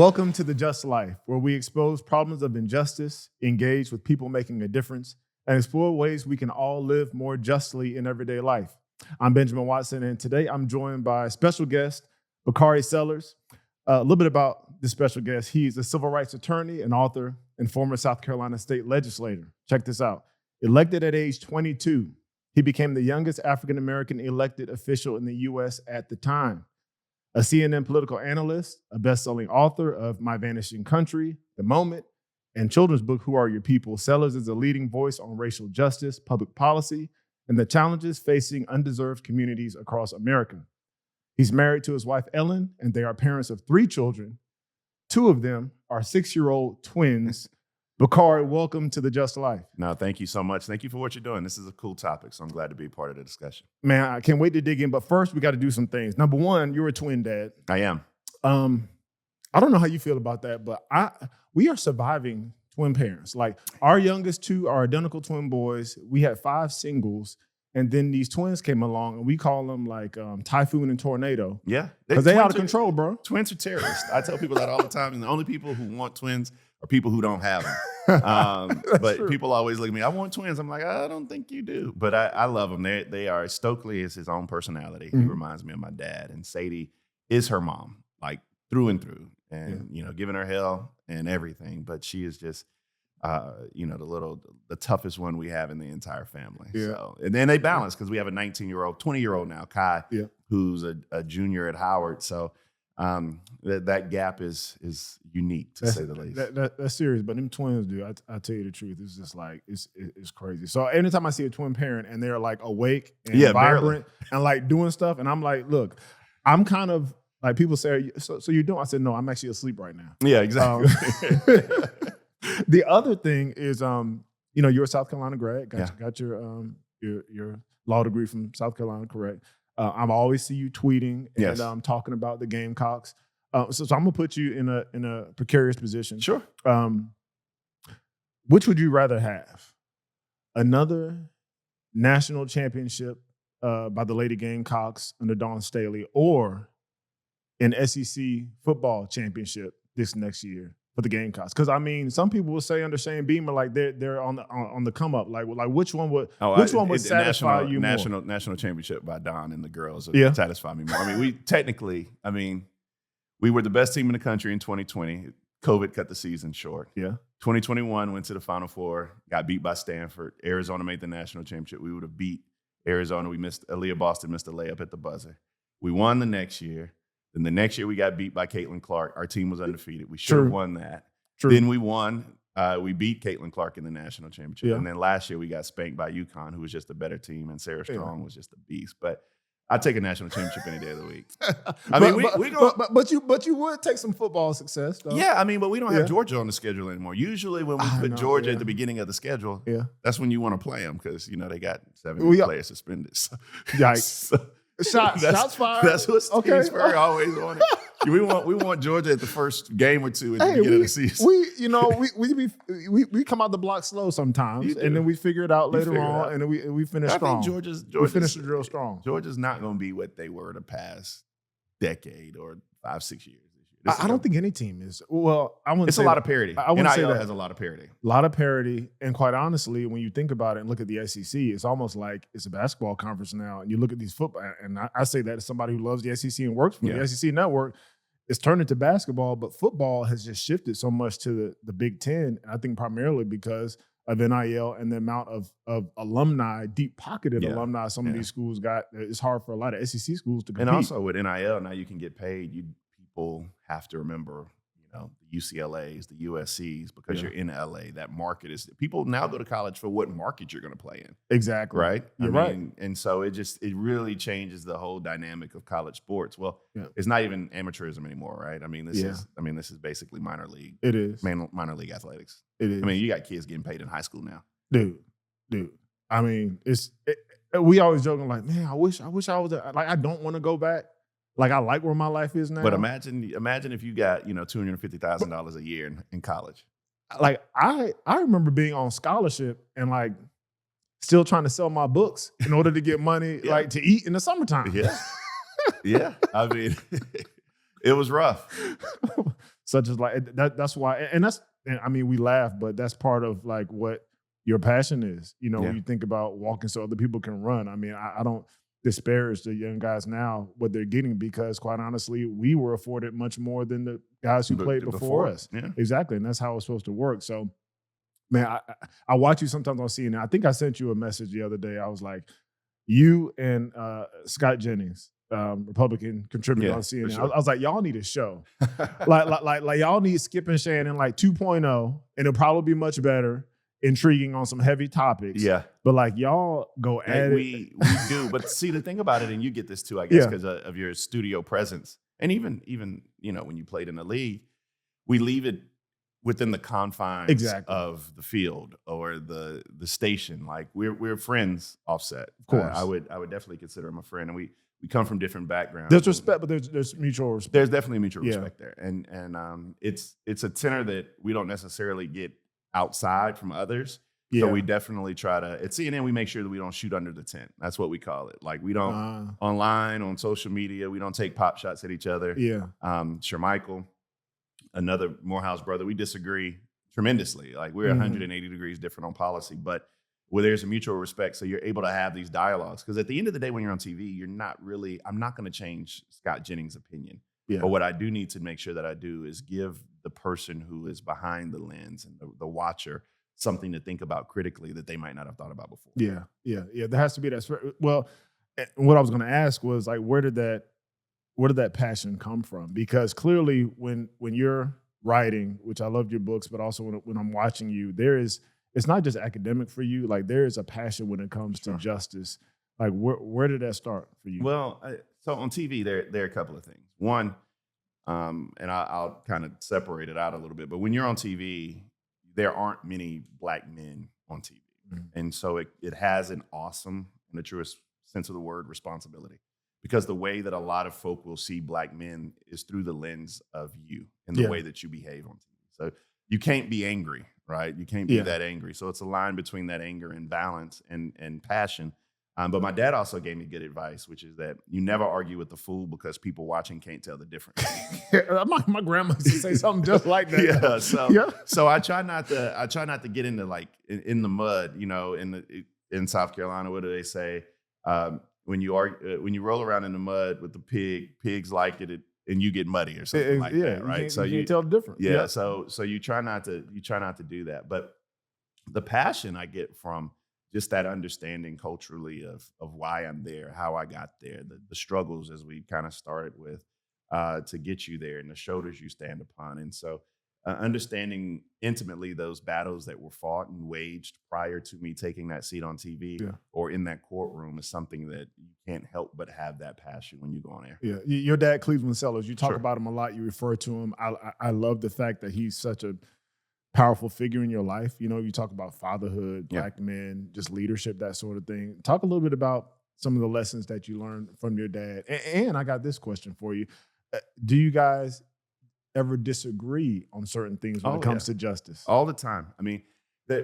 Welcome to The Just Life, where we expose problems of injustice, engage with people making a difference, and explore ways we can all live more justly in everyday life. I'm Benjamin Watson, and today I'm joined by special guest, Bakari Sellers. A little bit about this special guest. He's a civil rights attorney, an author, and former South Carolina state legislator. Check this out. Elected at age 22, he became the youngest African-American elected official in the U.S. at the time. A CNN political analyst, a best-selling author of My Vanishing Country, The Moment, and children's book, Who Are Your People? Sellers is a leading voice on racial justice, public policy, and the challenges facing undeserved communities across America. He's married to his wife, Ellen, and they are parents of 3 children. 2 of them are 6-year-old twins. Bakari, welcome to The Just Life. No, thank you so much. Thank you for what you're doing. This is a cool topic, so I'm glad to be part of the discussion. Man, I can't wait to dig in, but first we got to do some things. Number one, you're a twin dad. I am. I don't know how you feel about that, but we are surviving twin parents. Like, our youngest 2 are identical twin boys. We had 5 singles, and then these twins came along, and we call them like Typhoon and Tornado. Yeah. Because they out of control, bro. Twins are terrorists. I tell people that all the time, and the only people who want twins are people who don't have them. But true. People always look at me, I want twins. I'm like, I don't think you do. But I love them. They are, Stokely is his own personality. Mm-hmm. He reminds me of my dad. And Sadie is her mom, like through and through. And, giving her hell and everything. But she is just, the toughest one we have in the entire family. Yeah. So, and then they balance because we have a 19-year-old, 20-year-old now, Kai, who's a junior at Howard. So that gap is unique, to say the least. That's serious, but them twins, dude, I tell you the truth, it's just like, it's crazy. So anytime I see a twin parent and they're like awake and vibrant and like doing stuff, and I'm like, look, I'm kind of, like, people say, so you're doing? I said, no, I'm actually asleep right now. Yeah, exactly. The other thing is, you're a South Carolina grad, got your law degree from South Carolina, correct? I always see you tweeting and talking about the Gamecocks. So I'm gonna put you in a precarious position. Sure. Which would you rather have? Another national championship by the Lady Gamecocks under Dawn Staley, or an SEC football championship this next year for the Gamecocks? Because I mean, some people will say under Shane Beamer, like they're on the come up. Like which one would satisfy you more? National championship by Don and the girls would satisfy me more. I mean, we were the best team in the country in 2020. COVID cut the season short. Yeah. 2021 went to the Final Four, got beat by Stanford. Arizona made the national championship. We would have beat Arizona. Aaliyah Boston missed a layup at the buzzer. We won the next year. Then the next year we got beat by Caitlin Clark. Our team was undefeated. We should have won that. True. Then we won. We beat Caitlin Clark in the national championship. Yeah. And then last year we got spanked by UConn, who was just a better team, and Sarah Strong was just a beast. But I'd take a national championship any day of the week. But you would take some football success, though. Yeah, but we don't have Georgia on the schedule anymore. Usually when we put Georgia at the beginning of the schedule, that's when you want to play them because, they got 7 players suspended. So, yikes. Shots fired. That's what Steve Spurrier always wanted. We want Georgia at the first game or 2 at the beginning of the season. We come out the block slow sometimes, and then we figure it out later on, and then we finish strong. We finish the drill strong. Georgia's not going to be what they were the past decade or 5-6 years. I don't think any team is. Well, I wouldn't. It's say a lot of parity. I wouldn't say that has a lot of parity. A lot of parity, and quite honestly, when you think about it and look at the SEC, it's almost like it's a basketball conference now. And you look at these football, and I say that as somebody who loves the SEC and works for the SEC network. It's turned into basketball, but football has just shifted so much to the Big Ten. And I think primarily because of NIL and the amount of alumni, deep-pocketed alumni some of these schools got. It's hard for a lot of SEC schools to compete. And also with NIL, now you can get paid. People have to remember, the UCLAs, the USCs, because you're in LA. That market is, people now go to college for what market you're going to play in. Exactly. Right? You're right. And so it really changes the whole dynamic of college sports. Well, it's not even amateurism anymore, right? This is basically minor league. It is. Minor league athletics. It is. You got kids getting paid in high school now. Dude. We always joking like, man, I wish I was like, I don't want to go back. Like, I like where my life is now. But imagine if you got, $250,000 a year in college. Like, I remember being on scholarship and like still trying to sell my books in order to get money like to eat in the summertime. Yeah. It was rough. such as like that. That's why, and I mean, we laugh, but that's part of like what your passion is. You know, Yeah. when you think about walking so other people can run. I mean, I don't disparage the young guys now what they're getting, because quite honestly, we were afforded much more than the guys who played before us. Yeah. Exactly, and that's how it's supposed to work. So, man, I watch you sometimes on CNN. I think I sent you a message the other day. I was like, you and Scott Jennings, Republican contributor on CNN. Sure. I was like, y'all need a show. like y'all need Skip and Shannon like 2.0, and it'll probably be much better, intriguing on some heavy topics. Yeah. But like y'all go at we do. But see, the thing about it, and you get this too, I guess, because of your studio presence, and even you know when you played in the league, we leave it within the confines of the field or the station. Like we're friends offset. Of course. I would definitely consider him a friend, and we come from different backgrounds. There's respect, but there's mutual respect. There's definitely mutual respect there, and it's a tenor that we don't necessarily get outside from others. So we definitely try to, at CNN, we make sure that we don't shoot under the tent. That's what we call it. Like we don't online, on social media, we don't take pop shots at each other. Shermichael, another Morehouse brother, we disagree tremendously. Like we're 180 degrees different on policy, but where there's a mutual respect, so you're able to have these dialogues. Because at the end of the day, when you're on TV, I'm not going to change Scott Jennings' opinion. But what I do need to make sure that I do is give the person who is behind the lens and the watcher something to think about critically that they might not have thought about before. Yeah. There has to be that. Well, what I was going to ask was like, where did that passion come from? Because clearly, when you're writing, which I loved your books, but also when I'm watching you, it's not just academic for you. Like there is a passion when it comes to justice. Like where did that start for you? Well, so on TV, there are a couple of things. One, and I'll kind of separate it out a little bit, but when you're on TV, there aren't many black men on TV. And so it has an awesome, in the truest sense of the word, responsibility. Because the way that a lot of folk will see black men is through the lens of you and the way that you behave on TV. So you can't be angry, right? You can't be that angry. So it's a line between that anger and balance and passion. But my dad also gave me good advice, which is that you never argue with the fool because people watching can't tell the difference. My grandma used to say something just like that. So I try not to get into like in the mud, you know, in South Carolina. What do they say? When you roll around in the mud with the pigs like it, and you get muddy or something like that, right? So you can't tell the difference. Yeah. So you try not to do that. But the passion I get from just that understanding culturally of why I'm there, how I got there, the struggles as we kind of started with to get you there, and the shoulders you stand upon. And so understanding intimately those battles that were fought and waged prior to me taking that seat on TV or in that courtroom is something that you can't help but have that passion when you go on air. Yeah, your dad, Cleveland Sellers, you talk about him a lot. You refer to him. I love the fact that he's such a powerful figure in your life. You know, you talk about fatherhood, black men, just leadership, that sort of thing. Talk a little bit about some of the lessons that you learned from your dad. And I got this question for you. Do you guys ever disagree on certain things when it comes to justice? All the time. I mean,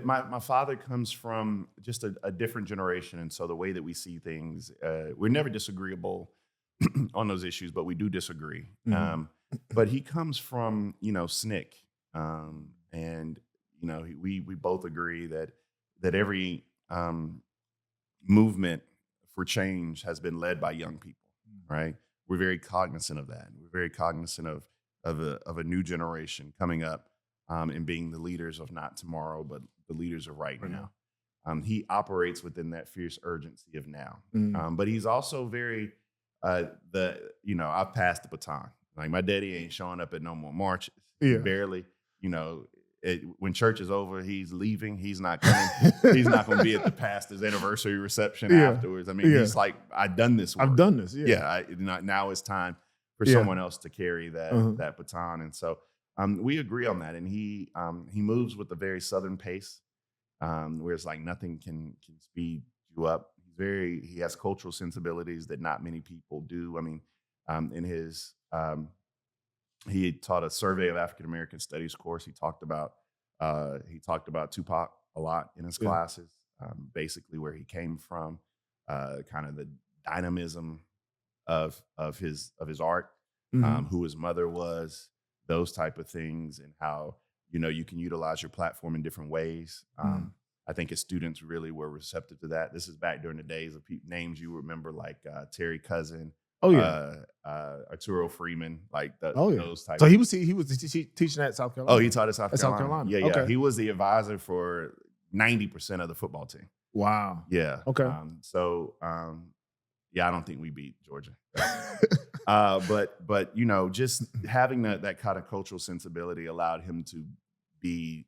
my father comes from just a different generation. And so the way that we see things, we're never disagreeable on those issues, but we do disagree. But he comes from, you know, SNCC. And, you know, we both agree that every movement for change has been led by young people, right? We're very cognizant of that. We're very cognizant of a new generation coming up and being the leaders of not tomorrow, but the leaders of right now. He operates within that fierce urgency of now. But he's also very, I've passed the baton. Like my daddy ain't showing up at no more marches. Barely, you know, when church is over, he's leaving. He's not coming. He's not going to be at the pastor's anniversary reception afterwards. I mean, he's like, I've done this work. I've done this. Now it's time for someone else to carry that baton. And so we agree on that. And he moves with a very Southern pace, where it's like nothing can speed you up. He has cultural sensibilities that not many people do. I mean, in his he taught a survey of African American studies course. He talked about Tupac a lot in his classes, basically where he came from, kind of the dynamism of his art, who his mother was, those type of things, and how, you can utilize your platform in different ways. I think as students really were receptive to that. This is back during the days of names you remember, like Terry Cousin, Oh yeah. Arturo Freeman, like Oh yeah. those types. So he was teaching at South Carolina. Oh, he taught at South Carolina. South Carolina. Yeah, yeah. Okay. He was the advisor for 90% of the football team. Wow. Yeah. Okay. Yeah, I don't think we beat Georgia. But just having that kind of cultural sensibility allowed him to be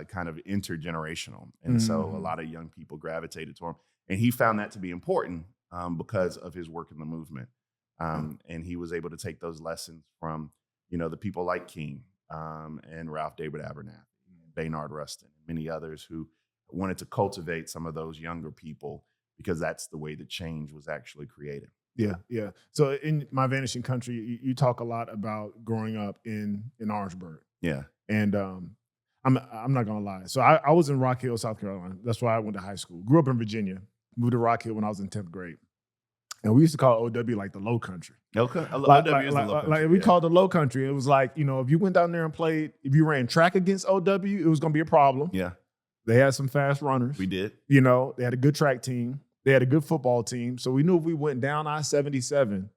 kind of intergenerational, and so a lot of young people gravitated to him, and he found that to be important because of his work in the movement, and he was able to take those lessons from the people like King and Ralph David Abernathy, Baynard Rustin, and many others who wanted to cultivate some of those younger people, because that's the way the change was actually created. Yeah, yeah. So in My Vanishing Country, you talk a lot about growing up in Orangeburg. Yeah. And I'm not gonna lie. So I was in Rock Hill, South Carolina. That's where I went to high school. Grew up in Virginia. Moved to Rock Hill when I was in 10th grade. And we used to call OW like the Low Country. Okay. OW is the Low Country. We called the Low Country. It was like, if you went down there and played, if you ran track against OW, it was gonna be a problem. Yeah. They had some fast runners. We did. They had a good track team. They had a good football team. So we knew if we went down I-77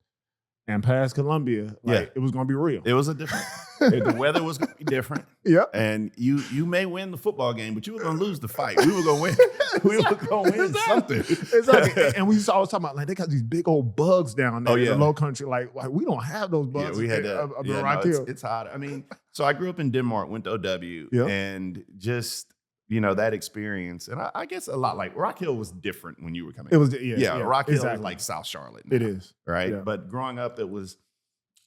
and past Columbia, it was going to be real. It was a different. The weather was going to be different. Yeah. And you may win the football game, but you were going to lose the fight. We were going to win. We were going to win something. Exactly. And we used to always talk about, they got these big old bugs down there in the Low Country. Like we don't have those bugs. Yeah, we had that. Rock Hill. It's hot. I mean, so I grew up in Denmark, went to OW, and just that experience, and I guess a lot like Rock Hill was different when you were coming. It was, Rock Hill is like South Charlotte now, it is, right? Yeah. But growing up, it was,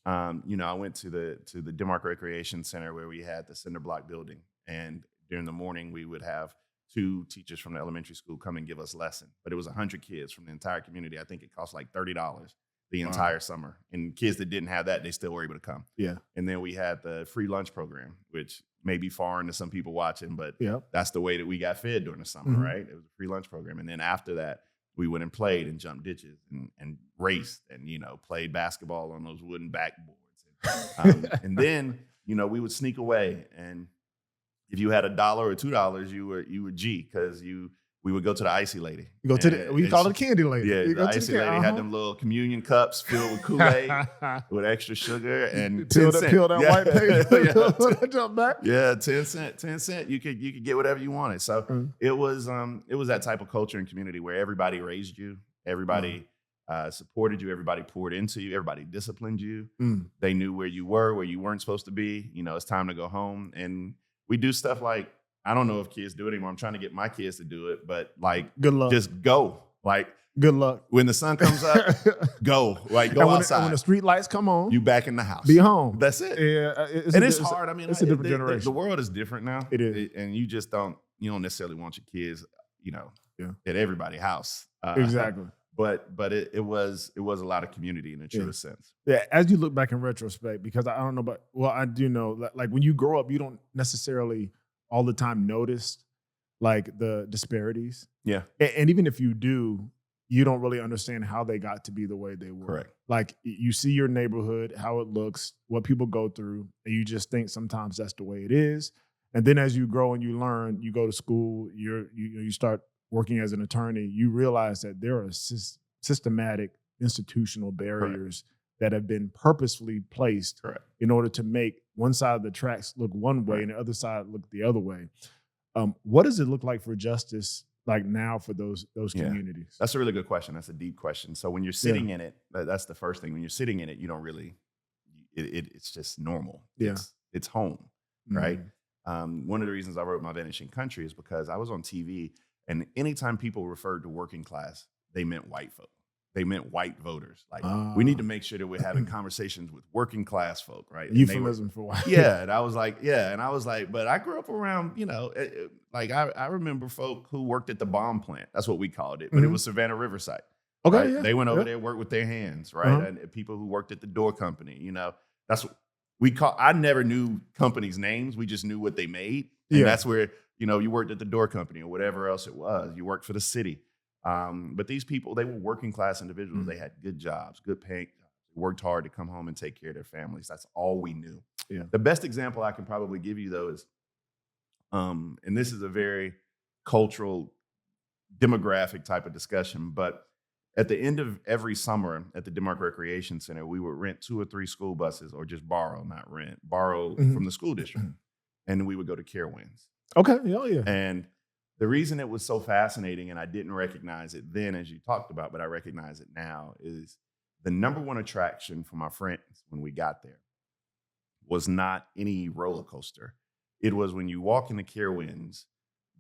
I went to the Denmark Recreation Center where we had the cinder block building, and during the morning we would have 2 teachers from the elementary school come and give us lesson. But it was 100 kids from the entire community. I think it cost like $30 the entire summer, and kids that didn't have that, they still were able to come. Yeah. And then we had the free lunch program, which may be foreign to some people watching, but that's the way that we got fed during the summer, right? It was a free lunch program. And then after that, we went and played and jumped ditches and raced and, played basketball on those wooden backboards. And then, we would sneak away. And if you had $1 or $2, you were G, because we would go to the icy lady. You go to we call it the candy lady. Yeah, the icy lady had them little communion cups filled with Kool-Aid with extra sugar and 10 cents. Peel that white paper. Jump back. Yeah, 10 cent. You could get whatever you wanted. So it was that type of culture and community where everybody raised you, everybody supported you, everybody poured into you, everybody disciplined you. They knew where you were, where you weren't supposed to be. It's time to go home, and we do stuff like, I don't know if kids do it anymore. I'm trying to get my kids to do it, but good luck. Just go. Good luck. When the sun comes up, go. Go outside. And when the street lights come on, you back in the house. Be home. That's it. Yeah, it's hard. I mean, it's a different generation. The world is different now. It is, and you just don't necessarily want your kids, at everybody's house. Exactly. But it was a lot of community in a truest sense. Yeah, as you look back in retrospect, because I don't know, but I do know, like when you grow up, you don't necessarily all the time notice like the disparities. Yeah. And even if you do, you don't really understand how they got to be the way they were. Correct. Like you see your neighborhood, how it looks, what people go through, and you just think sometimes that's the way it is. And then as you grow and you learn, you go to school, you start working as an attorney, you realize that there are systematic institutional barriers that have been purposefully placed in order to make one side of the tracks look one way and the other side look the other way. What does it look like for justice like now for those communities? That's a really good question. That's a deep question. So when you're sitting in it, that's the first thing. When you're sitting in it, you don't really, it's just normal. Yeah. It's home, right? One of the reasons I wrote My Vanishing Country is because I was on TV, and anytime people referred to working class, they meant white folk. They meant white voters. Like, we need to make sure that we're having conversations with working class folk, right? Euphemism for white. Yeah. And I was like, but I grew up around, I remember folk who worked at the bomb plant. That's what we called it. But it was Savannah Riverside. Okay. Right? Yeah, they went over there, worked with their hands, right? And people who worked at the door company, that's what we call. I never knew companies' names. We just knew what they made. And that's where, you worked at the door company or whatever else it was. You worked for the city. But these people, they were working class individuals. They had good jobs, good paying jobs. They worked hard to come home and take care of their families. That's all we knew. Yeah. The best example I can probably give you though is, and this is a very cultural, demographic type of discussion, but at the end of every summer at the Denmark Recreation Center, we would rent 2 or 3 school buses, or just borrow, not rent, borrow from the school district, and we would go to Carowinds. Okay. Yeah. And the reason it was so fascinating, and I didn't recognize it then, as you talked about, but I recognize it now, is the number one attraction for my friends when we got there was not any roller coaster. It was when you walk into Carowinds,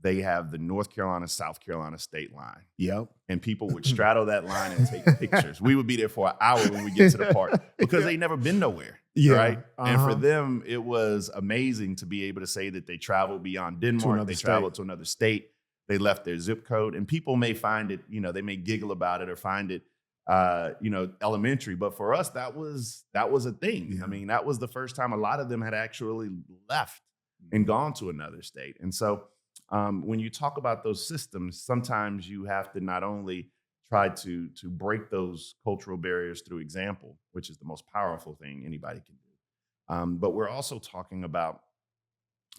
they have the North Carolina, South Carolina state line. Yep. And people would straddle that line and take pictures. We would be there for an hour when we get to the park because they'd never been nowhere. Yeah. Right. And for them, it was amazing to be able to say that they traveled beyond Denmark. They traveled to another state. They left their zip code. And people may find it, they may giggle about it or find it, elementary. But for us, that was a thing. Yeah. I mean, that was the first time a lot of them had actually left and gone to another state. And so when you talk about those systems, sometimes you have to not only try to break those cultural barriers through example, which is the most powerful thing anybody can do. But we're also talking about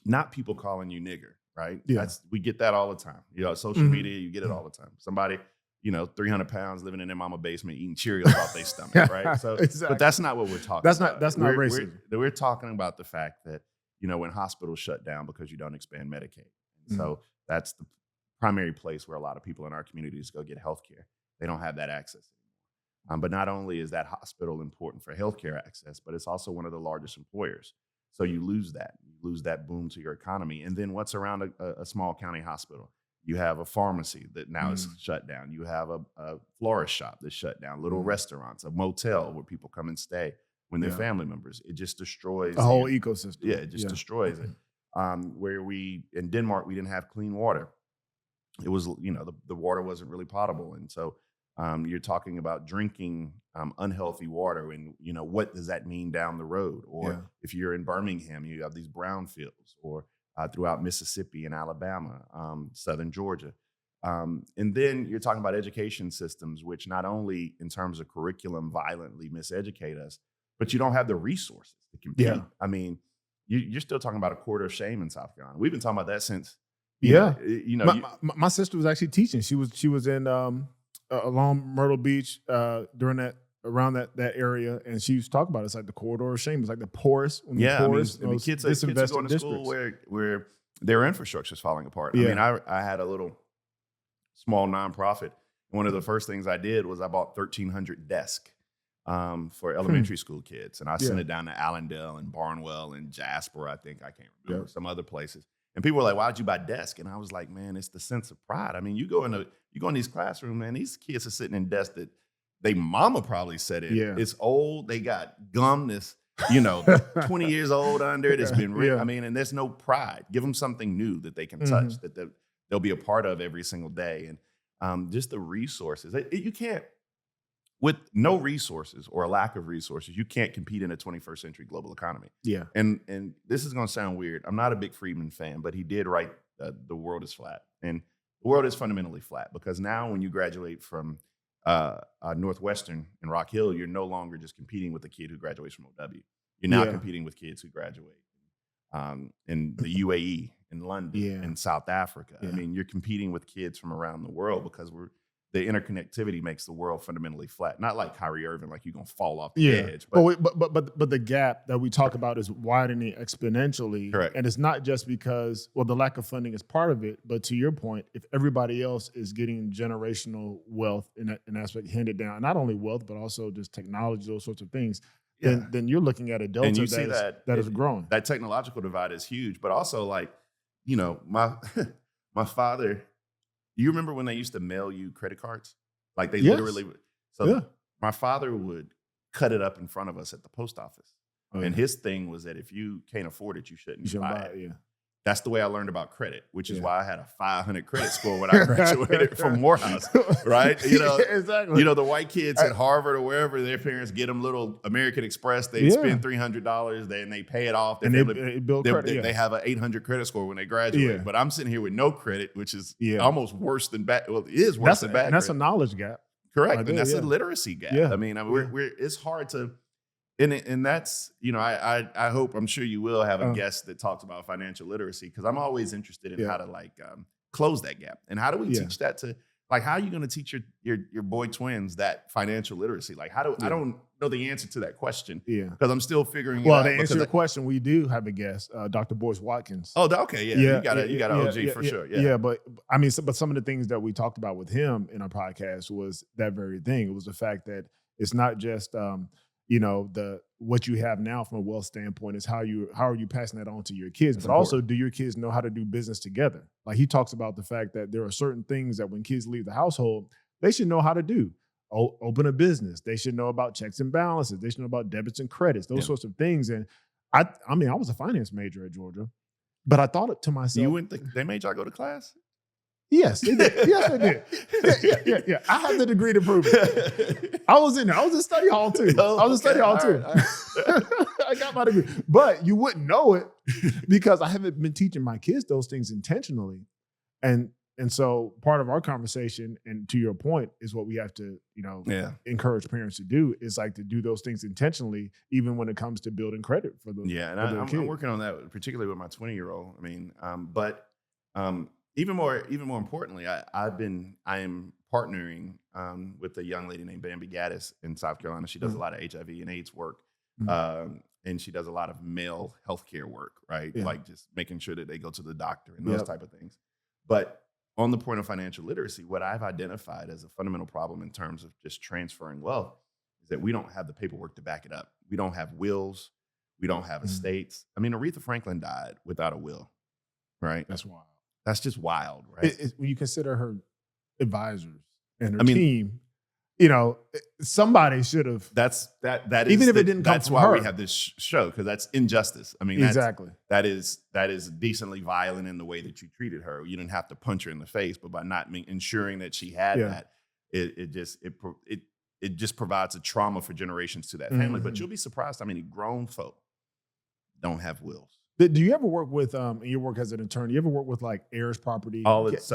not people calling you nigger, right? Yeah. We get that all the time. Social media, you get it all the time. Somebody, 300 pounds living in their mama basement eating Cheerios off their stomach, right? So, exactly. But that's not what we're talking about. That's not racism. We're talking about the fact that, when hospitals shut down because you don't expand Medicaid. So that's the primary place where a lot of people in our communities go get healthcare. They don't have that access anymore. But not only is that hospital important for healthcare access, but it's also one of the largest employers. So you lose that. You lose that boom to your economy. And then what's around a small county hospital? You have a pharmacy that now is shut down. You have a florist shop that's shut down, little restaurants, a motel where people come and stay when they're family members. It just destroys the whole ecosystem. Yeah, it just destroys it. Where in Denmark, we didn't have clean water. It was, the water wasn't really potable. And so you're talking about drinking unhealthy water. And, what does that mean down the road? Or if you're in Birmingham, you have these brownfields, or throughout Mississippi and Alabama, Southern Georgia. And then you're talking about education systems, which not only in terms of curriculum violently miseducate us, but you don't have the resources to compete. Yeah. I mean, you're still talking about a quarter of shame in South Carolina. We've been talking about that since. My sister was actually teaching. She was in along Myrtle Beach around that area, and she used to talk about it. It's like the corridor of shame. It's like the poorest. Kids are going to school where their infrastructure is falling apart. Yeah. I mean, I had a little small nonprofit. One of the first things I did was I bought 1,300 desks for elementary school kids. And I sent it down to Allendale and Barnwell and Jasper, I think. I can't remember, some other places. And people were like, why'd you buy desks? And I was like, man, it's the sense of pride. I mean, you go in these classrooms, man, these kids are sitting in desks that they mama probably sat in. Yeah. It's old. They got gum that's, 20 years old under it. It's been written. I mean, and there's no pride. Give them something new that they can touch, that they'll be a part of every single day. And just the resources. You can't, with no resources or a lack of resources, you can't compete in a 21st century global economy. Yeah. And this is going to sound weird. I'm not a big Friedman fan, but he did write The World is Flat. And the world is fundamentally flat, because now when you graduate from Northwestern in Rock Hill, you're no longer just competing with the kid who graduates from OW. You're now competing with kids who graduate in the UAE, in London, in South Africa. I mean, you're competing with kids from around the world, because the interconnectivity makes the world fundamentally flat. Not like Kyrie Irving, like you're gonna fall off the edge. But the gap that we talk about is widening exponentially. Correct. And it's not just because, the lack of funding is part of it, but to your point, if everybody else is getting generational wealth in that aspect handed down, not only wealth, but also just technology, those sorts of things, then you're looking at a delta and you that is growing. That technological divide is huge, but also my father. You remember when they used to mail you credit cards? Like they literally would. So my father would cut it up in front of us at the post office. And his thing was that if you can't afford it, you shouldn't buy it. Yeah. That's the way I learned about credit, which is why I had a 500 credit score when I graduated from Morehouse, right? Exactly. The white kids at Harvard or wherever, their parents get them little American Express. They spend $300, then they pay it off. And they build credit. They have an 800 credit score when they graduate. Yeah. But I'm sitting here with no credit, which is almost worse than bad. Well, it is worse than bad. And that's a knowledge gap. Correct. Right and there, that's a literacy gap. Yeah. I mean, it's hard to, And that's, I hope, I'm sure you will have a Uh, guest that talks about financial literacy, because I'm always interested in Yeah. how to close that gap. And how do we Yeah. teach that to, how are you going to teach your boy twins that financial literacy? Like, I Yeah. don't know the answer to that question, Yeah. because I'm still figuring it Well, out. to answer because your question, we do have a guest, Dr. Boyce Watkins. Oh, okay, yeah, you got an OG for sure. Yeah, But I mean, but some of the things that we talked about with him in our podcast was that very thing. It was the fact that it's not just the what you have now from a wealth standpoint, is how are you passing that on to your kids, That's but also, do your kids know how to do business together? Like, he talks about the fact that there are certain things that when kids leave the household, they should know how to do. Open a business. They should know about checks and balances. They should know about debits and credits, those sorts of things. And I mean, I was a finance major at Georgia, but I thought it to myself. They made y'all go to class? Yes, they did. Yes, they did. Yeah. I have the degree to prove it. I was in there. I was in study hall too. I was in study hall too. All right. I got my degree. But you wouldn't know it because I haven't been teaching my kids those things intentionally. And so part of our conversation, and to your point, is what we have to, encourage parents to do, is like to do those things intentionally, even when it comes to building credit for the Yeah, and I'm working on that, particularly with my 20-year-old. I mean, even more importantly, I am partnering with a young lady named Bambi Gaddis in South Carolina. She does a lot of HIV and AIDS work, and she does a lot of male healthcare work, right? Yeah. Like just making sure that they go to the doctor and those type of things. But on the point of financial literacy, what I've identified as a fundamental problem in terms of just transferring wealth is that we don't have the paperwork to back it up. We don't have wills. We don't have estates. I mean, Aretha Franklin died without a will, right? That's wild. That's just wild, right? When you consider her advisors and her team, somebody should have. That is, even if it didn't come that's from why her. we have this show, because that's injustice. I mean, exactly. That is decently violent in the way that you treated her. You didn't have to punch her in the face, but by not ensuring that she had that, it just provides a trauma for generations to that family. But you'll be surprised how many grown folk don't have wills. Do you ever work with in your work as an attorney? You ever work with like heirs property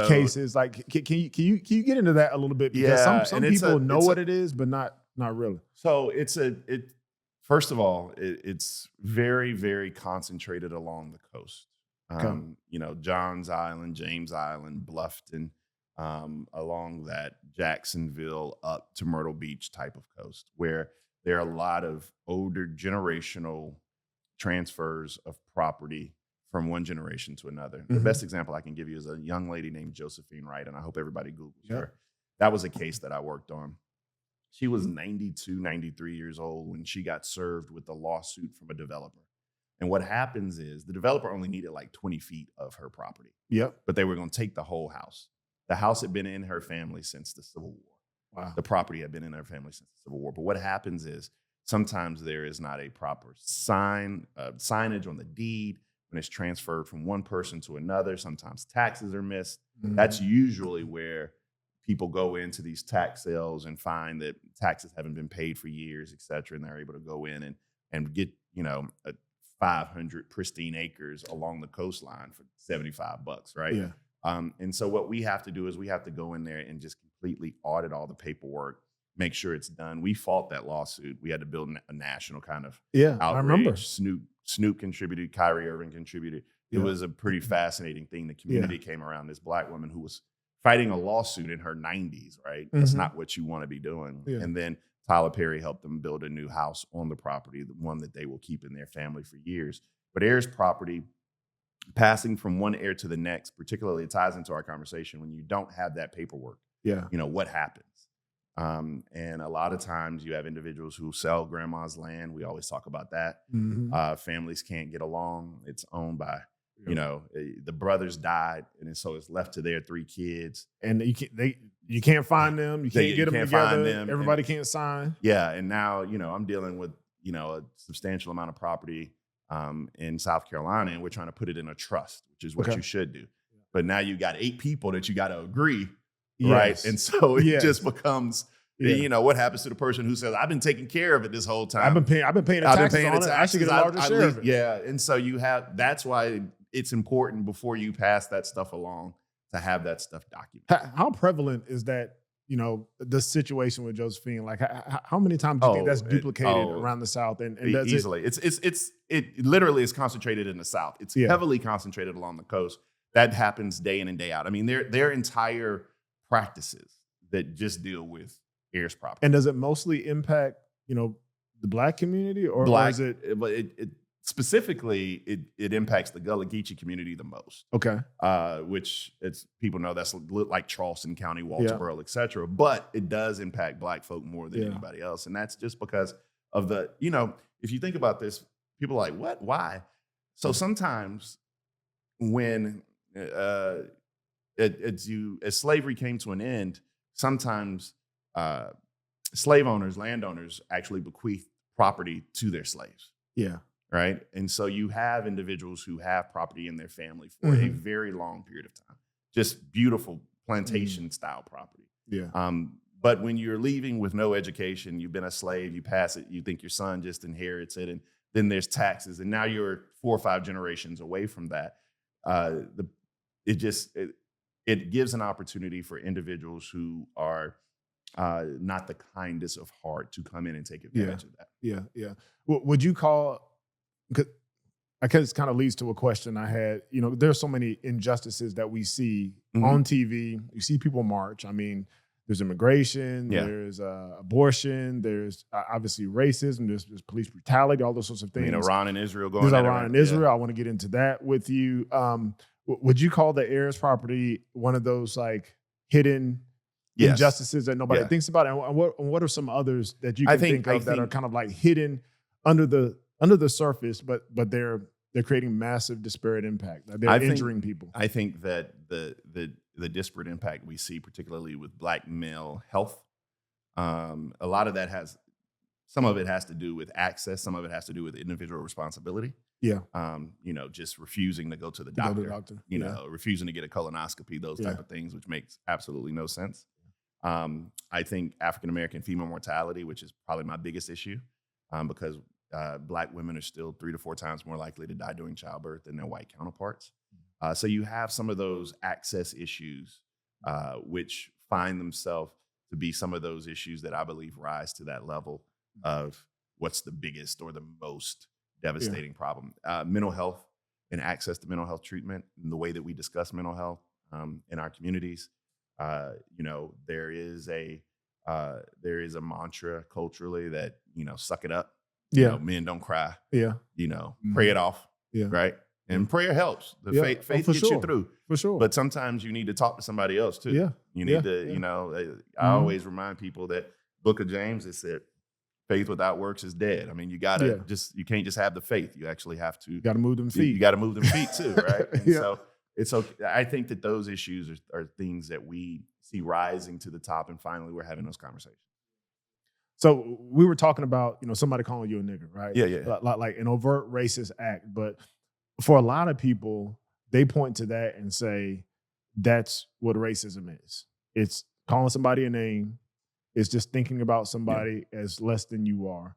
cases? Like, can you get into that a little bit? Because some people know what it is, but not really. So first of all, it's very, very concentrated along the coast. Johns Island, James Island, Bluffton, along that Jacksonville up to Myrtle Beach type of coast, where there are a lot of older generational transfers of property from one generation to another. The best example I can give you is a young lady named Josephine Wright, and I hope everybody Googles her. That was a case that I worked on. She was 92, 93 years old when she got served with a lawsuit from a developer. And what happens is the developer only needed like 20 feet of her property. But they were going to take the whole house. The house had been in her family since the Civil War. Wow. The property had been in her family since the Civil War. But what happens is sometimes there is not a proper signage on the deed when it's transferred from one person to another. Sometimes taxes are missed. That's usually where people go into these tax sales and find that taxes haven't been paid for years, et cetera, and they're able to go in and get 500 pristine acres along the coastline for $75, right? Yeah. And so what we have to do is we have to go in there and just completely audit all the paperwork, make sure it's done. We fought that lawsuit. We had to build a national kind of outrage. I remember. Snoop contributed. Kyrie Irving contributed. It was a pretty fascinating thing. The community came around this Black woman who was fighting a lawsuit in her 90s, right? That's not what you want to be doing. Yeah. And then Tyler Perry helped them build a new house on the property, the one that they will keep in their family for years. But heirs property, passing from one heir to the next, particularly it ties into our conversation when you don't have that paperwork. What happens? And a lot of times you have individuals who sell grandma's land. We always talk about that. Families can't get along. It's owned by, the brothers died, and so it's left to their 3 kids. And you can't find them. You can't get them together. Everybody can't sign. Yeah, and now I'm dealing with a substantial amount of property in South Carolina, and we're trying to put it in a trust, which is what you should do. But now you got 8 people that you got to agree. Right. And so it just becomes, what happens to the person who says, I've been taking care of it this whole time. I've been paying the taxes on it. I should get a larger share of it. Yeah. And so that's why it's important before you pass that stuff along to have that stuff documented. How prevalent is that the situation with Josephine? Like, how many times do you think that's duplicated around the South? And does easily, it literally is concentrated in the South. It's heavily concentrated along the coast. That happens day in and day out. I mean, there are entire practices that just deal with heirs property. And does it mostly impact the Black community, or is it? But it specifically it impacts the Gullah Geechee community the most. Okay. Which people know that's like Charleston County, Walterboro, et cetera. But it does impact Black folk more than anybody else. And that's just because of if you think about this, people are like, what? Why? So sometimes when as slavery came to an end, sometimes slave owners, landowners actually bequeath property to their slaves. Yeah. Right. And so you have individuals who have property in their family for a very long period of time, just beautiful plantation style property. Yeah. But when you're leaving with no education, you've been a slave, you pass it, you think your son just inherits it, and then there's taxes, and now you're 4 or 5 generations away from that. It gives an opportunity for individuals who are not the kindest of heart to come in and take advantage of that. Yeah. Yeah. Would you call? I guess it kind of leads to a question I had. There's so many injustices that we see on TV. You see people march. I mean, there's immigration, there's abortion, there's obviously racism, there's police brutality, all those sorts of things. Iran and Israel going. There's Iran and Israel. Yeah. I want to get into that with you. Would you call the heirs property one of those like hidden injustices that nobody thinks about? And what are some others that you can think of that are kind of like hidden under the surface, but they're creating massive disparate impact. They're injuring people. I think that the disparate impact we see, particularly with Black male health, a lot of that some of it has to do with access. Some of it has to do with individual responsibility. Yeah. Just refusing to go to the doctor. Refusing to get a colonoscopy, those type of things, which makes absolutely no sense. I think African-American female mortality, which is probably my biggest issue, because Black women are still 3 to 4 times more likely to die during childbirth than their white counterparts. So you have some of those access issues, which find themselves to be some of those issues that I believe rise to that level of what's the biggest or the most devastating problem. Mental health and access to mental health treatment, and the way that we discuss mental health in our communities. There is a mantra culturally that suck it up. Men don't cry. Yeah. Pray it off. Yeah. Right. And prayer helps. Faith gets you through. For sure. But sometimes you need to talk to somebody else too. Yeah. You need to, I always remind people that Book of James, it said, faith without works is dead. I mean, you gotta you can't just have the faith. You actually have to. You gotta move them feet. You gotta move them feet too, right? And so it's okay. I think that those issues are things that we see rising to the top, and finally we're having those conversations. So we were talking about, somebody calling you a nigger, right? Yeah. Like an overt racist act. But for a lot of people, they point to that and say, that's what racism is. It's calling somebody a name. It's just thinking about somebody as less than you are.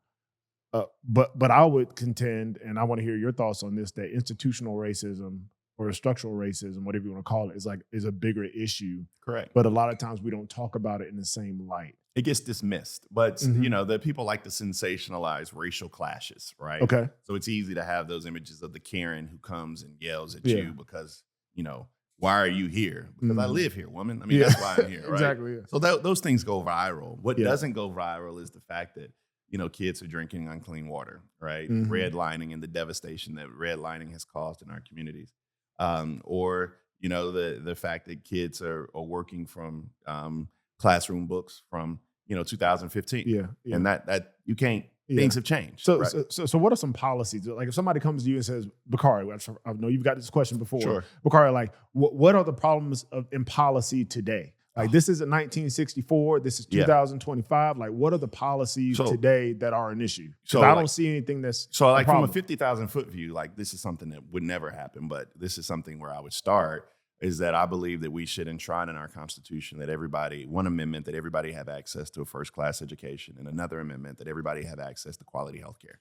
But I would contend, and I want to hear your thoughts on this, that institutional racism or structural racism, whatever you want to call it, is a bigger issue. Correct. But a lot of times we don't talk about it in the same light. It gets dismissed, but the people like to sensationalize racial clashes, right? Okay. So it's easy to have those images of the Karen who comes and yells at you because, why are you here? Because I live here, woman. I mean, that's why I'm here, right? Exactly. Yeah. So those things go viral. What doesn't go viral is the fact that, kids are drinking unclean water, right? Redlining and the devastation that redlining has caused in our communities. Or the fact that kids are working from classroom books from 2015. And that you can't. Things have changed. So what are some policies? Like if somebody comes to you and says, Bakari, I know you've got this question before. Sure. Bakari, like what are the problems in policy today? Like this isn't 1964. This is 2025. Like what are the policies today that are an issue? So I don't see anything that's so like from a 50,000 foot view. Like this is something that would never happen, but this is something where I would start. Is that I believe that we should enshrine in our Constitution that one amendment that everybody have access to a first-class education, and another amendment that everybody have access to quality health care,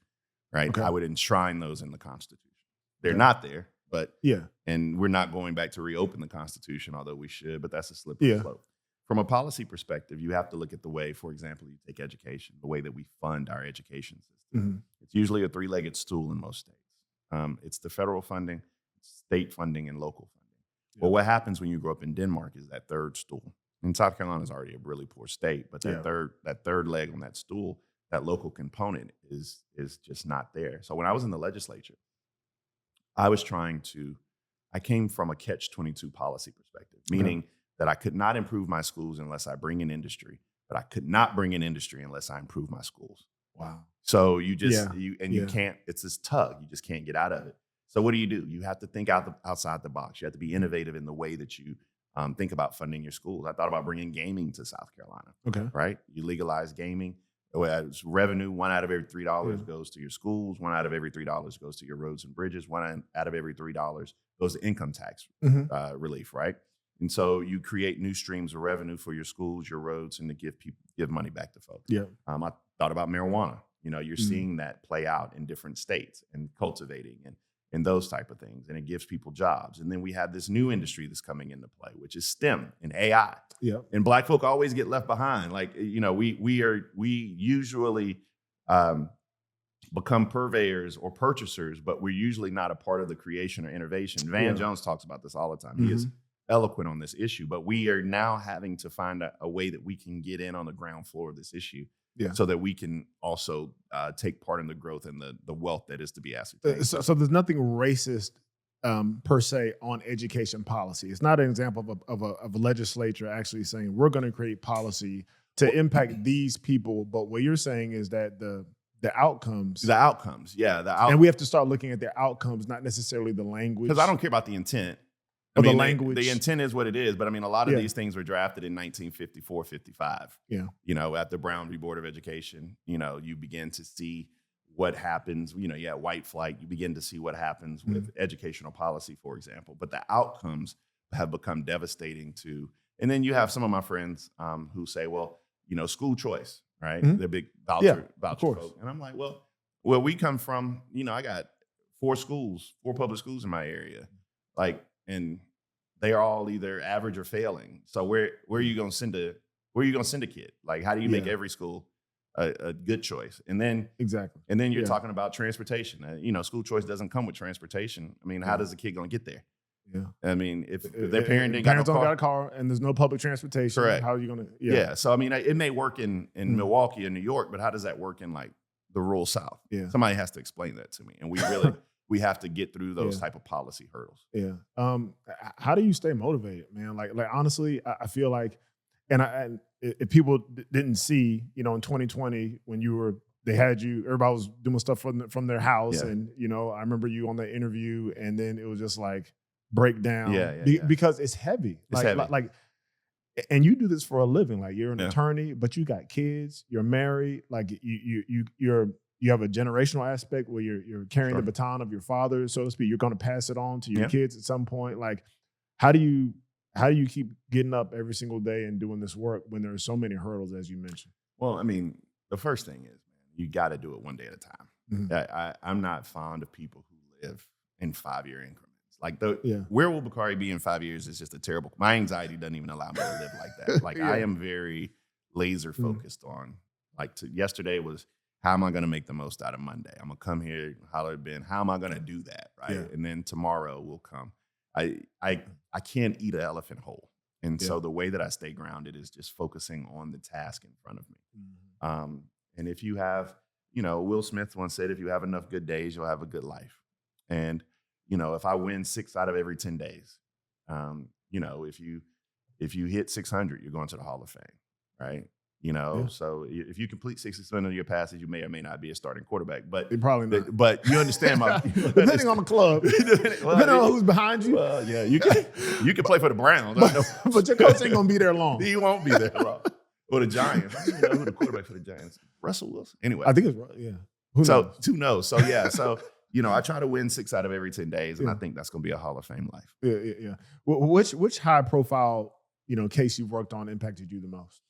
right? Okay. I would enshrine those in the Constitution. They're not there, but and we're not going back to reopen the Constitution, although we should, but that's a slippery slope. From a policy perspective, you have to look at the way, for example, you take education, the way that we fund our education system. It's usually a three-legged stool in most states. It's the federal funding, state funding, and local funding. Yeah. Well, what happens when you grow up in Denmark is that third stool. And South Carolina is already a really poor state, but that third leg on that stool, that local component is just not there. So when I was in the legislature, I came from a catch-22 policy perspective, meaning that I could not improve my schools unless I bring in industry, but I could not bring in industry unless I improve my schools. Wow. So you can't, it's this tug, you just can't get out of it. So what do? You have to think outside the box. You have to be innovative in the way that you think about funding your schools. I thought about bringing gaming to South Carolina. Okay. Right? You legalize gaming. It's revenue, 1 out of every $3 goes to your schools. 1 out of every $3 goes to your roads and bridges. 1 out of every $3 goes to income tax relief, right? And so you create new streams of revenue for your schools, your roads, and to give money back to folks. Yeah. I thought about marijuana. You're seeing that play out in different states and cultivating and those type of things. And it gives people jobs. And then we have this new industry that's coming into play, which is STEM and AI. Yeah. And Black folk always get left behind. Like, we usually become purveyors or purchasers, but we're usually not a part of the creation or innovation. Van Jones talks about this all the time. He is eloquent on this issue, but we are now having to find a way that we can get in on the ground floor of this issue so that we can also take part in the growth and the wealth that is to be ascertained. So there's nothing racist per se on education policy. It's not an example of a legislature actually saying we're going to create policy to impact these people, but what you're saying is that the outcomes. And we have to start looking at the outcomes, not necessarily the language. Because I don't care about the intent. The language. The intent is what it is, but I mean, a lot of these things were drafted in 1954, 55. Yeah. At the Brown v. Board of Education, you begin to see what happens. White flight. You begin to see what happens with educational policy, for example. But the outcomes have become devastating too. And then you have some of my friends who say, well, school choice, right? They're big voucher folk. And I'm like, well, where we come from, I got 4 public schools in my area. And they are all either average or failing. So where are you going to send a kid? Like, how do you make every school a good choice? And then you're talking about transportation. School choice doesn't come with transportation. I mean, how does the kid going to get there? Yeah. I mean, if their parents don't got a car and there's no public transportation, correct. How are you going to? Yeah. So I mean, it may work in Milwaukee or New York, but how does that work in like the rural South? Yeah. Somebody has to explain that to me, and we really. We have to get through those type of policy hurdles. Yeah. How do you stay motivated, man? Like honestly, I feel like, and if people didn't see, in 2020 when they had you, everybody was doing stuff from their house, and I remember you on the interview, and then it was just like breakdown. Because it's heavy. It's heavy. Like, and you do this for a living. Like you're an attorney, but you got kids. You're married. Like you have a generational aspect where you're carrying the baton of your father, so to speak. You're going to pass it on to your kids at some point. Like, how do you keep getting up every single day and doing this work when there are so many hurdles, as you mentioned? Well, I mean, the first thing is, man, you got to do it one day at a time. I'm not fond of people who live in 5-year increments. Like, where will Bakari be in 5 years is just a terrible. My anxiety doesn't even allow me to live like that. Like, I am very laser focused on. Yesterday was, how am I going to make the most out of Monday? I'm going to come here, holler at Ben. How am I going to do that, right? Yeah. And then tomorrow will come. I can't eat an elephant whole. And so the way that I stay grounded is just focusing on the task in front of me. And if you have, Will Smith once said, if you have enough good days, you'll have a good life. And, if I win 6 out of every 10 days, if you hit 600, you're going to the Hall of Fame, right? So if you complete 60% of your passes, you may or may not be a starting quarterback. But probably not. But you understand my depending on the club, depending on who's behind you. Well, yeah, you can play for the Browns, but your coach ain't gonna be there long. He won't be there long. Or the Giants. I don't know who the quarterback for the Giants. Russell Wilson. Anyway, I think it's Who knows? So I try to win 6 out of every 10 days, and I think that's gonna be a Hall of Fame life. Yeah. Which high profile case you've worked on impacted you the most?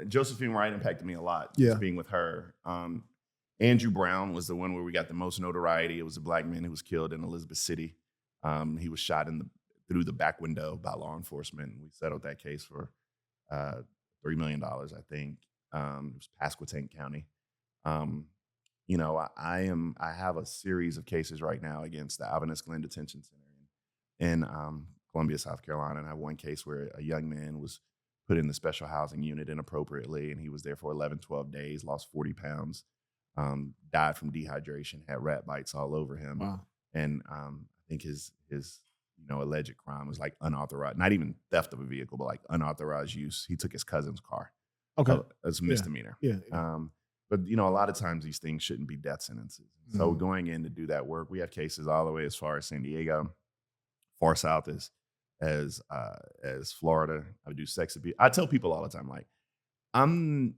Josephine Wright impacted me a lot. Just being with her. Andrew Brown was the one where we got the most notoriety. It was a Black man who was killed in Elizabeth City. He was shot in through the back window by law enforcement. We settled that case for $3 million, I think. It was Pasquotank County. I have a series of cases right now against the Alvinus Glen Detention Center in Columbia, South Carolina. And I have one case where a young man was put in the special housing unit inappropriately, and he was there for 11, 12 days, lost 40 pounds, died from dehydration, had rat bites all over him. Wow. And I think his alleged crime was like unauthorized, not even theft of a vehicle, but like unauthorized use. He took his cousin's car. Okay. As a misdemeanor. Yeah. But a lot of times these things shouldn't be death sentences. So going in to do that work, we have cases all the way as far as San Diego, far south as Florida. I do sex abuse. I tell people all the time, like, I'm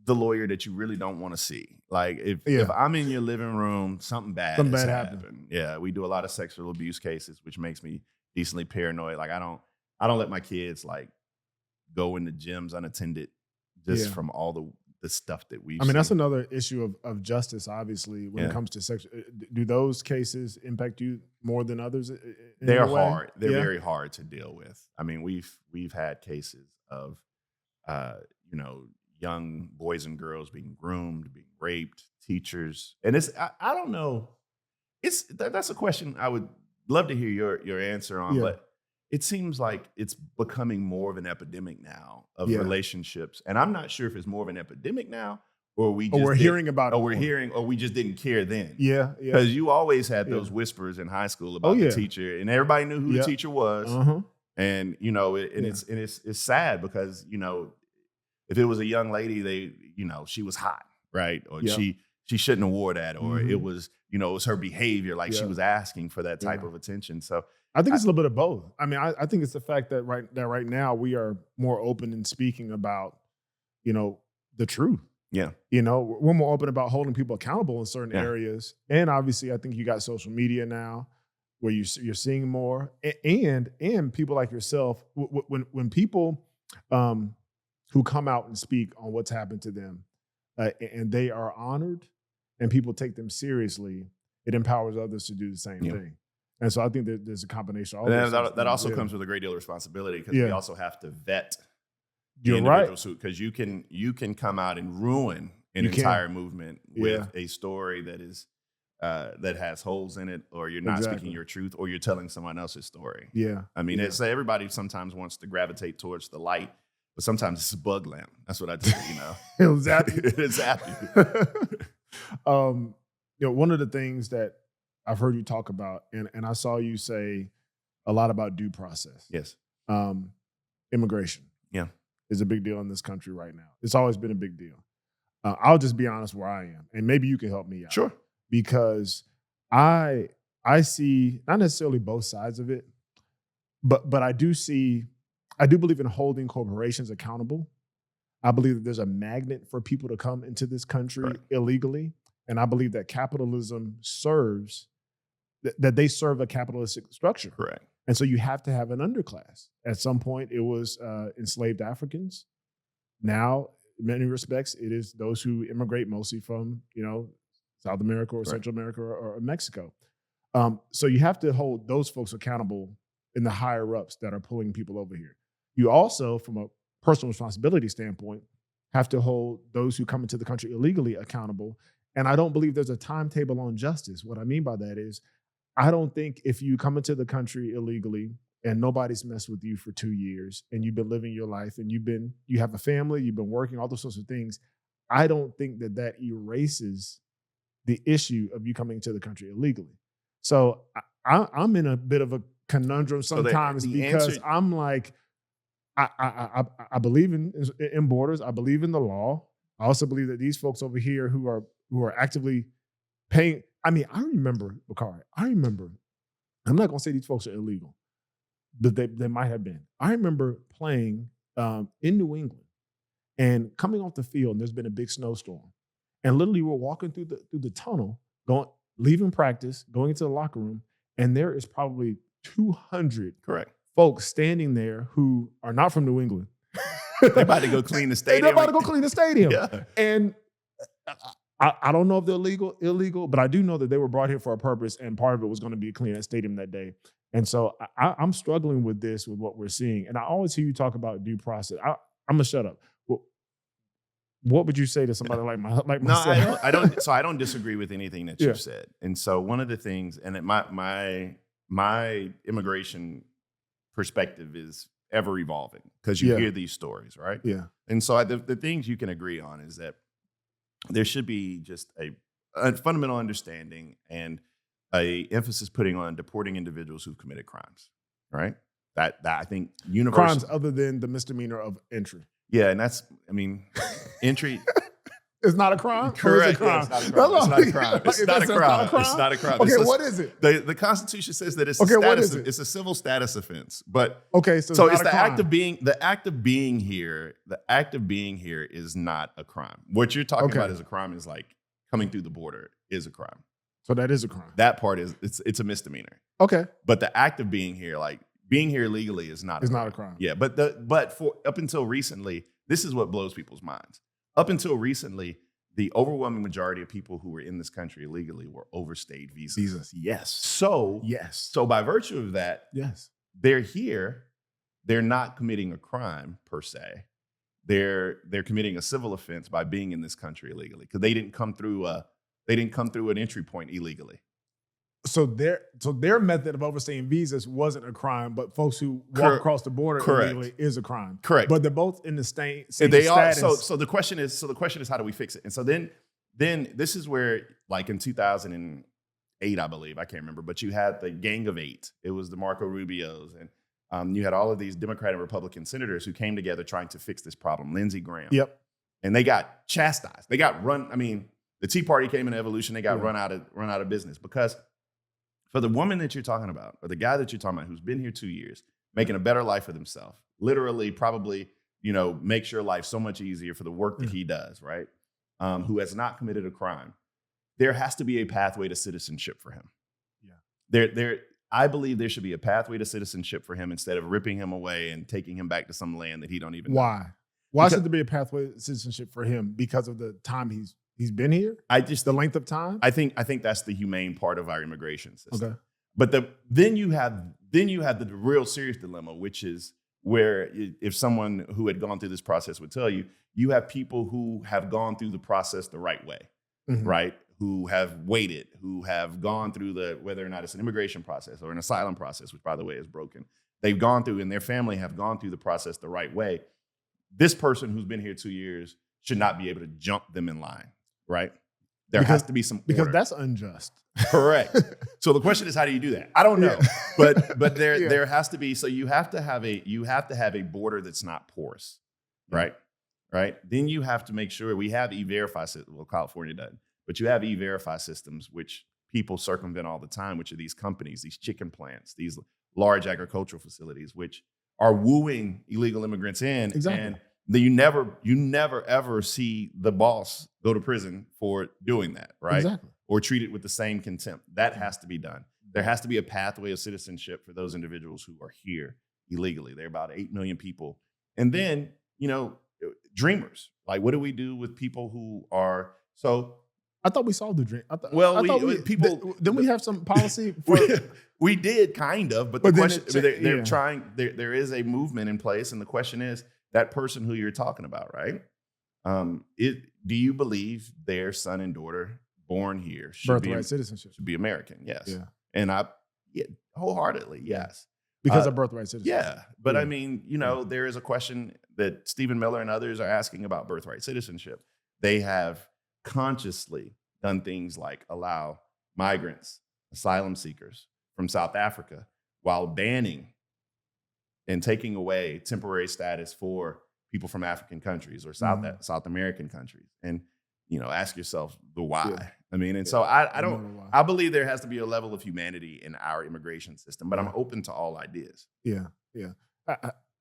the lawyer that you really don't want to see. Like, if I'm in your living room, something bad happened. Yeah, we do a lot of sexual abuse cases, which makes me decently paranoid. Like, I don't let my kids like go into gyms unattended just from all the stuff that we've seen. That's another issue of justice, obvely, when it comes to sex. Do those cases impact you more than others? They're hard. They're very hard to deal with. I mean, we've had cases of, young boys and girls being groomed, being raped, teachers. And I don't know. That's a question I would love to hear your answer on, but it seems like it's becoming more of an epidemic now of relationships. And I'm not sure if it's more of an epidemic now or we're hearing about it. Or we just didn't care then. Yeah. Because you always had those whispers in high school about the teacher, and everybody knew who the teacher was. And, it's sad because, if it was a young lady, she was hot, right? Or she shouldn't have wore that, or it was, it was her behavior. Like she was asking for that type of attention. So I think it's a little bit of both. I mean, I think it's the fact that right now we are more open in speaking about, the truth. Yeah. We're more open about holding people accountable in certain areas. And obviously, I think you got social media now where you're seeing more. And people like yourself, when people who come out and speak on what's happened to them and they are honored and people take them seriously, it empowers others to do the same thing. And so I think that there's a combination. That also comes with a great deal of responsibility because we also have to vet the You're right. Because you can come out and ruin an entire movement with a story that is that has holes in it, or you're not speaking your truth, or you're telling someone else's story. Yeah. I mean, it's everybody sometimes wants to gravitate towards the light, but sometimes it's a bug lamp. That's what I do, Exactly. Exactly. One of the things that I've heard you talk about, and I saw you say a lot about due process. Yes. Immigration. Yeah. Is a big deal in this country right now. It's always been a big deal. I'll just be honest where I am, and maybe you can help me out. Sure. Because I see not necessarily both sides of it, but I do believe in holding corporations accountable. I believe that there's a magnet for people to come into this country illegally, and I believe that capitalism serves that they serve a capitalistic structure. Correct. And so you have to have an underclass. At some point, it was enslaved Africans. Now, in many respects, it is those who immigrate mostly from, South America or Central America or Mexico. So you have to hold those folks accountable in the higher ups that are pulling people over here. You also, from a personal responsibility standpoint, have to hold those who come into the country illegally accountable. And I don't believe there's a timetable on justice. What I mean by that is, I don't think if you come into the country illegally and nobody's messed with you for 2 years and you've been living your life and you have a family, you've been working, all those sorts of things, I don't think that erases the issue of you coming to the country illegally. So I'm in a bit of a conundrum sometimes because I'm like, I believe in borders. I believe in the law. I also believe that these folks over here who are actively paying. I mean, I remember, Bakari. I'm not going to say these folks are illegal, but they might have been. I remember playing in New England and coming off the field, and there's been a big snowstorm. And literally we're walking through the tunnel, leaving practice, going into the locker room, and there is probably 200 folks standing there who are not from New England. They're about to go clean the stadium. They're about to go clean the stadium. Yeah. And I don't know if they're illegal, but I do know that they were brought here for a purpose, and part of it was going to be cleaning that stadium that day. And so I'm struggling with this, with what we're seeing. And I always hear you talk about due process. I'm gonna shut up. Well, what would you say to somebody like No, myself? I don't. So I don't disagree with anything that Yeah. you've said. And so one of the things, and my immigration perspective is ever evolving because you Yeah. hear these stories, right? Yeah. And so the things you can agree on is that there should be just a fundamental understanding and a emphasis putting on deporting individuals who've committed crimes, right? That I think universal Crimes other than the misdemeanor of entry. Yeah, and that's, I mean, entry. It's not a crime? Correct. Or is it a Yeah, crime? it's not a crime. It's not a crime. It's not a crime. Okay, It's what is it? The Constitution says that it's a Okay, what status. is it? It's a civil status offense. But Okay, so it's not the a crime. act of being. The act of being here. The act of being here is not a crime. What you're talking about as a crime is like coming through the border is a crime. So that is a crime. That part is it's a misdemeanor. Okay. But the act of being here, like being here legally, is not. It's not a crime. Yeah, but for up until recently, this is what blows people's minds. Up until recently, the overwhelming majority of people who were in this country illegally were overstayed visas. Yes. So by virtue of that, Yes. they're here. They're not committing a crime per se. They're committing a civil offense by being in this country illegally because they didn't come through an entry point illegally. So their method of overstaying visas wasn't a crime, but folks who walk across the border illegally is a crime. Correct. But they're both in the same they status. are. So the question is how do we fix it? And so then this is where, like in 2008, I believe, I can't remember, but you had the Gang of Eight. It was the Marco Rubios, and you had all of these Democrat and Republican senators who came together trying to fix this problem. Lindsey Graham. Yep. And they got chastised. They got run. I mean, the Tea Party came into evolution. They got run out of business because for the woman that you're talking about, or the guy that you're talking about, who's been here 2 years, making a better life for themselves, literally, probably, makes your life so much easier for the work that he does, right? Who has not committed a crime, there has to be a pathway to citizenship for him. Yeah. I believe there should be a pathway to citizenship for him instead of ripping him away and taking him back to some land that he don't even know. Why should there be a pathway to citizenship for him? Because of the time he's been here? The length of time? I think that's the humane part of our immigration system. Okay. But then you have the real serious dilemma, which is where if someone who had gone through this process would tell you, you have people who have gone through the process the right way, right? Who have waited, who have gone through whether or not it's an immigration process or an asylum process, which by the way is broken. They've gone through, and their family have gone through the process the right way. This person who's been here 2 years should not be able to jump them in line, right? There has to be some order. Because that's unjust. Correct. So the question is, how do you do that? I don't know, but there has to be. So you have to have a border that's not porous, right? Right. Then you have to make sure we have E-Verify systems. Well, California doesn't, but you have E-Verify systems which people circumvent all the time, which are these companies, these chicken plants, these large agricultural facilities, which are wooing illegal immigrants in. Exactly. And you never ever see the boss go to prison for doing that, right? Exactly. Or treated with the same contempt. That has to be done. There has to be a pathway of citizenship for those individuals who are here illegally. There are about 8 million people. And then, dreamers. Like, what do we do with people who are I thought we solved the dream. Didn't we have some policy? We did kind of, but the question they're trying. There is a movement in place, and the question is that person who you're talking about, right? Do you believe their son and daughter born here should citizenship should be American? Yes, yeah. And wholeheartedly, yes, because of birthright citizenship. Yeah, but I mean, there is a question that Stephen Miller and others are asking about birthright citizenship. They have consciously done things like allow migrants, asylum seekers from South Africa, while banning and taking away temporary status for people from African countries or South American countries. And, ask yourself the why. Yeah. I mean, and so I believe there has to be a level of humanity in our immigration system, but I'm open to all ideas. Yeah. Yeah.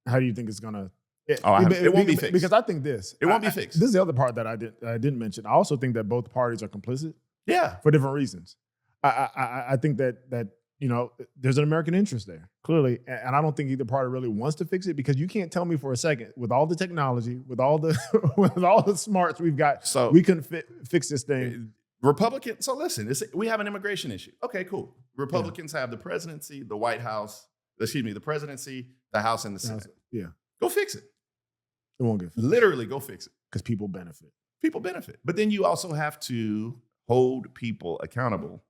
How do you think it's going to? It won't be fixed. Because I think it won't be fixed. This is the other part that I didn't mention. I also think that both parties are complicit. Yeah. For different reasons. I think that there's an American interest there, clearly. And I don't think either party really wants to fix it, because you can't tell me for a second, with all the technology, with all the with all the smarts we've got, we couldn't fix this thing Republicans. So listen, we have an immigration issue. Okay, cool. Republicans have the presidency, the White House. The presidency, the House, and the Senate. Yeah. Go fix it. It won't get fixed. Literally, go fix it. Because people benefit. People benefit. But then you also have to hold people accountable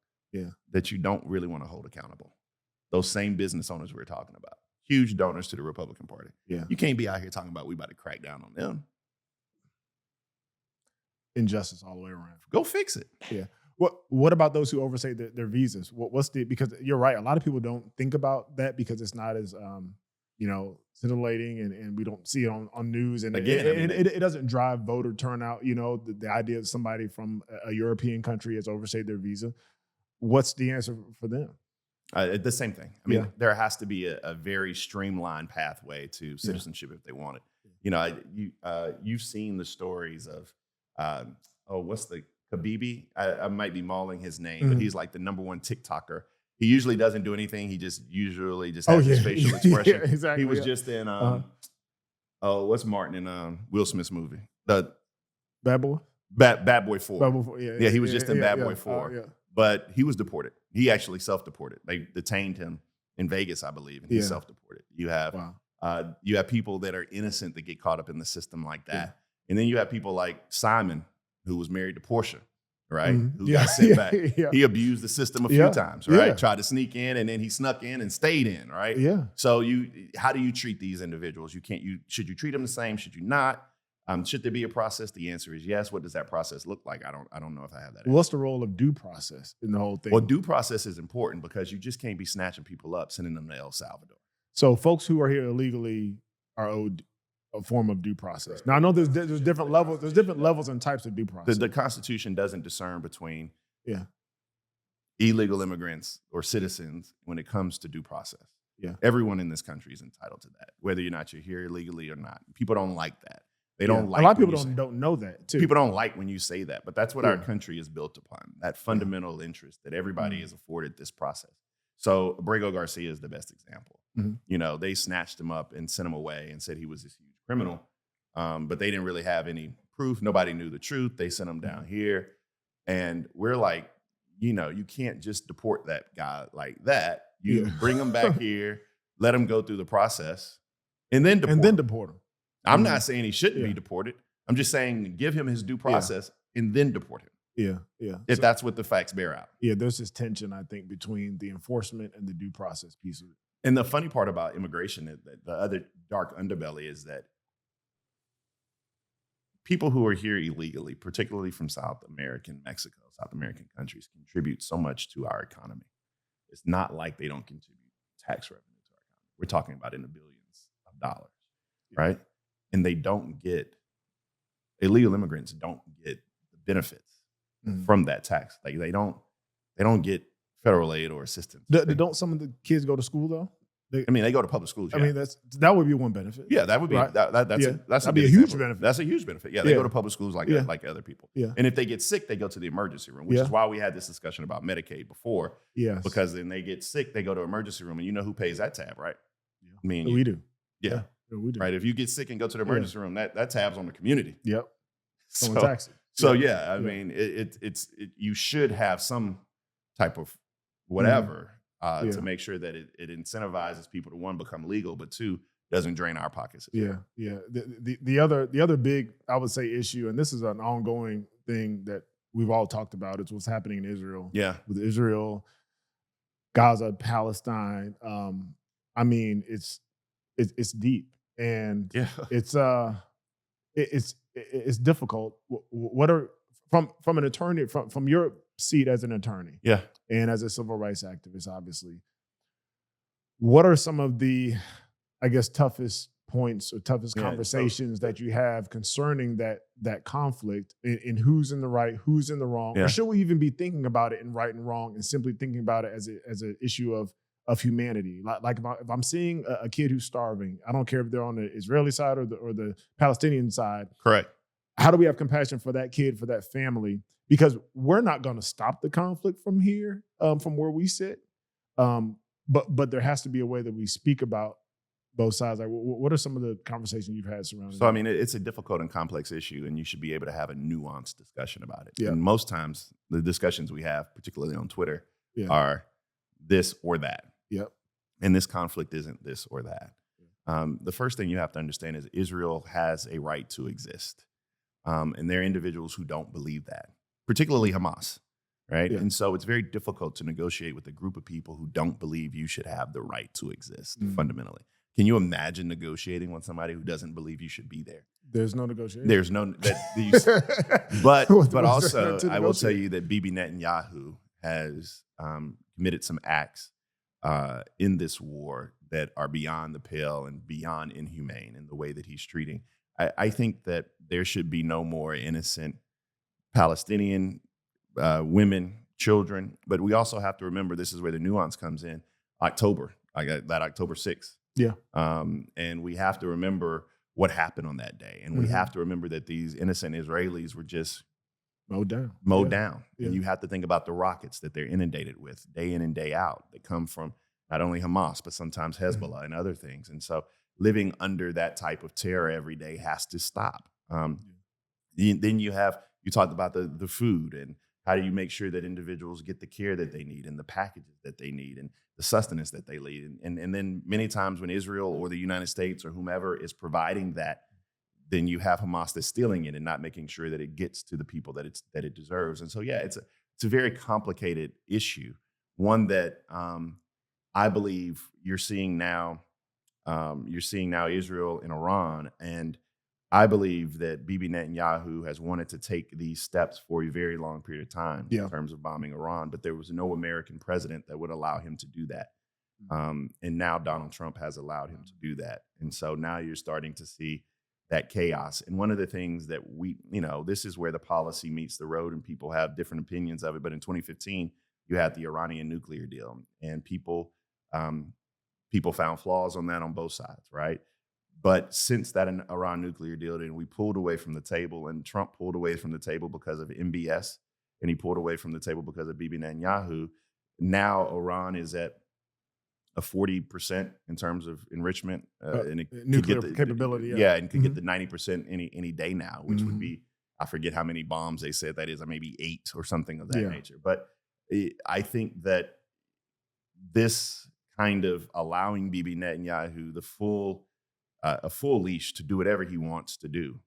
that you don't really want to hold accountable. Those same business owners we're talking about. Huge donors to the Republican Party. Yeah. You can't be out here talking about we about to crack down on them. Injustice all the way around. Go fix it. Yeah. What about those who overstay their visas? Because you're right, a lot of people don't think about that because it's not as scintillating and we don't see it on news. And again, it doesn't drive voter turnout. The idea of somebody from a European country has overstayed their visa. What's the answer for them? The same thing. I mean, there has to be a very streamlined pathway to citizenship if they want it. You've seen the stories of, what's the Habibi? I might be mauling his name, but he's like the number one TikToker. He usually doesn't do anything. He usually has his facial expression. Yeah, exactly. He was just in, what's Martin in Will Smith's movie? The Bad Boy? Bad Boy 4. Bad Boy 4, yeah. He was just in Bad Boy 4. But he was deported. He actually self-deported. They detained him in Vegas, I believe, and he self-deported. You have people that are innocent that get caught up in the system like that. Yeah. And then you have people like Simon, who was married to Portia, right? Mm-hmm. Who got sent back. He abused the system a few times, right? Tried to sneak in, and then he snuck in and stayed in, right? Yeah. So how do you treat these individuals? Should you treat them the same? Should you not? Should there be a process? The answer is yes. What does that process look like? I don't know if I have that. What's the role of due process in the whole thing? Well, due process is important because you just can't be snatching people up, sending them to El Salvador. So folks who are here illegally are owed a form of due process. Now I know there's different levels. There's different levels and types of due process. The Constitution doesn't discern between illegal immigrants or citizens when it comes to due process. Yeah, everyone in this country is entitled to that, whether you're here illegally or not. People don't like that. They don't like a lot of people don't know that too. People don't like when you say that, but that's what our country is built upon, that fundamental interest that everybody is afforded this process. So Abrego Garcia is the best example. Mm-hmm. They snatched him up and sent him away and said he was this huge criminal, but they didn't really have any proof. Nobody knew the truth. They sent him down here. And we're like, you can't just deport that guy like that. You bring him back here, let him go through the process, and then deport him. I'm not saying he shouldn't be deported. I'm just saying give him his due process and then deport him. Yeah. If that's what the facts bear out. Yeah, there's this tension, I think, between the enforcement and the due process piece of it. And the funny part about immigration, the other dark underbelly is that people who are here illegally, particularly from South American countries, contribute so much to our economy. It's not like they don't contribute tax revenue to our economy. We're talking about in the billions of dollars, right? And illegal immigrants don't get the benefits from that tax. Like they don't get federal aid or assistance. Don't some of the kids go to school though? They go to public schools. Yeah. I mean, that would be one benefit. Yeah, that would be right? That'd be a huge benefit. That's a huge benefit. Yeah, they go to public schools like other people. Yeah. And if they get sick, they go to the emergency room, which is why we had this discussion about Medicaid before. Yes. Because then they get sick, they go to emergency room, and you know who pays that tab, right? Yeah. Me and we do. Yeah. We do. Right. If you get sick and go to the emergency room, that tab's on the community. Yep. Someone tax it. So I mean, you should have some type of whatever to make sure that it incentivizes people to, one, become legal, but two, doesn't drain our pockets. Yeah. The other big, I would say, issue, and this is an ongoing thing that we've all talked about, is what's happening in Israel. Yeah. With Israel, Gaza, Palestine. I mean, it's deep, and it's difficult. What are from an attorney, from your seat as an attorney, and as a civil rights activist, obviously, what are some of the, I guess, toughest points or toughest conversations that you have concerning that conflict, in who's in the right, who's in the wrong, or should we even be thinking about it in right and wrong, and simply thinking about it as an issue of humanity? Like if I'm seeing a kid who's starving, I don't care if they're on the Israeli side or the Palestinian side. Correct. How do we have compassion for that kid, for that family? Because we're not going to stop the conflict from here, from where we sit. But there has to be a way that we speak about both sides? Like, what are some of the conversations you've had surrounding? So, I mean, it's a difficult and complex issue, and you should be able to have a nuanced discussion about it. Yeah. And most times, the discussions we have, particularly on Twitter, Yeah. are this or that. Yep. And this conflict isn't this or that. The first thing you have to understand is Israel has a right to exist. And there are individuals who don't believe that, particularly Hamas, right? Yeah. And so it's very difficult to negotiate with a group of people who don't believe you should have the right to exist, fundamentally. Can you imagine negotiating with somebody who doesn't believe you should be there? There's no negotiation. There's no, but also I will tell you that Bibi Netanyahu has committed some acts in this war that are beyond the pale and beyond inhumane in the way that he's treating. I think that there should be no more innocent Palestinian women, children, but we also have to remember, this is where the nuance comes in, October 6th. Yeah. And we have to remember what happened on that day. And we have to remember that these innocent Israelis were just mowed down. Yeah. And you have to think about the rockets that they're inundated with day in and day out that come from not only Hamas, but sometimes Hezbollah and other things. And so living under that type of terror every day has to stop. Then you talked about the food and how do you make sure that individuals get the care that they need and the packages that they need and the sustenance that they need. And then many times when Israel or the United States or whomever is providing that, then you have Hamas that's stealing it and not making sure that it gets to the people that it deserves. And so, yeah, it's a very complicated issue, one that I believe you're seeing now. You're seeing now Israel and Iran, and I believe that Bibi Netanyahu has wanted to take these steps for a very long period of time in terms of bombing Iran, but there was no American president that would allow him to do that. And now Donald Trump has allowed him to do that. And so now you're starting to see that chaos. And one of the things that this is where the policy meets the road and people have different opinions of it. But in 2015, you had the Iranian nuclear deal, and people found flaws on that on both sides, right? But since that Iran nuclear deal, then we pulled away from the table, and Trump pulled away from the table because of MBS, and he pulled away from the table because of Bibi Netanyahu. Now Iran is at a 40% in terms of enrichment, and it nuclear could get capability. And could get the 90% any day now, which would be, I forget how many bombs they said that is, or maybe 8 or something of that nature. But I think that this kind of allowing Bibi Netanyahu a full leash to do whatever he wants to do.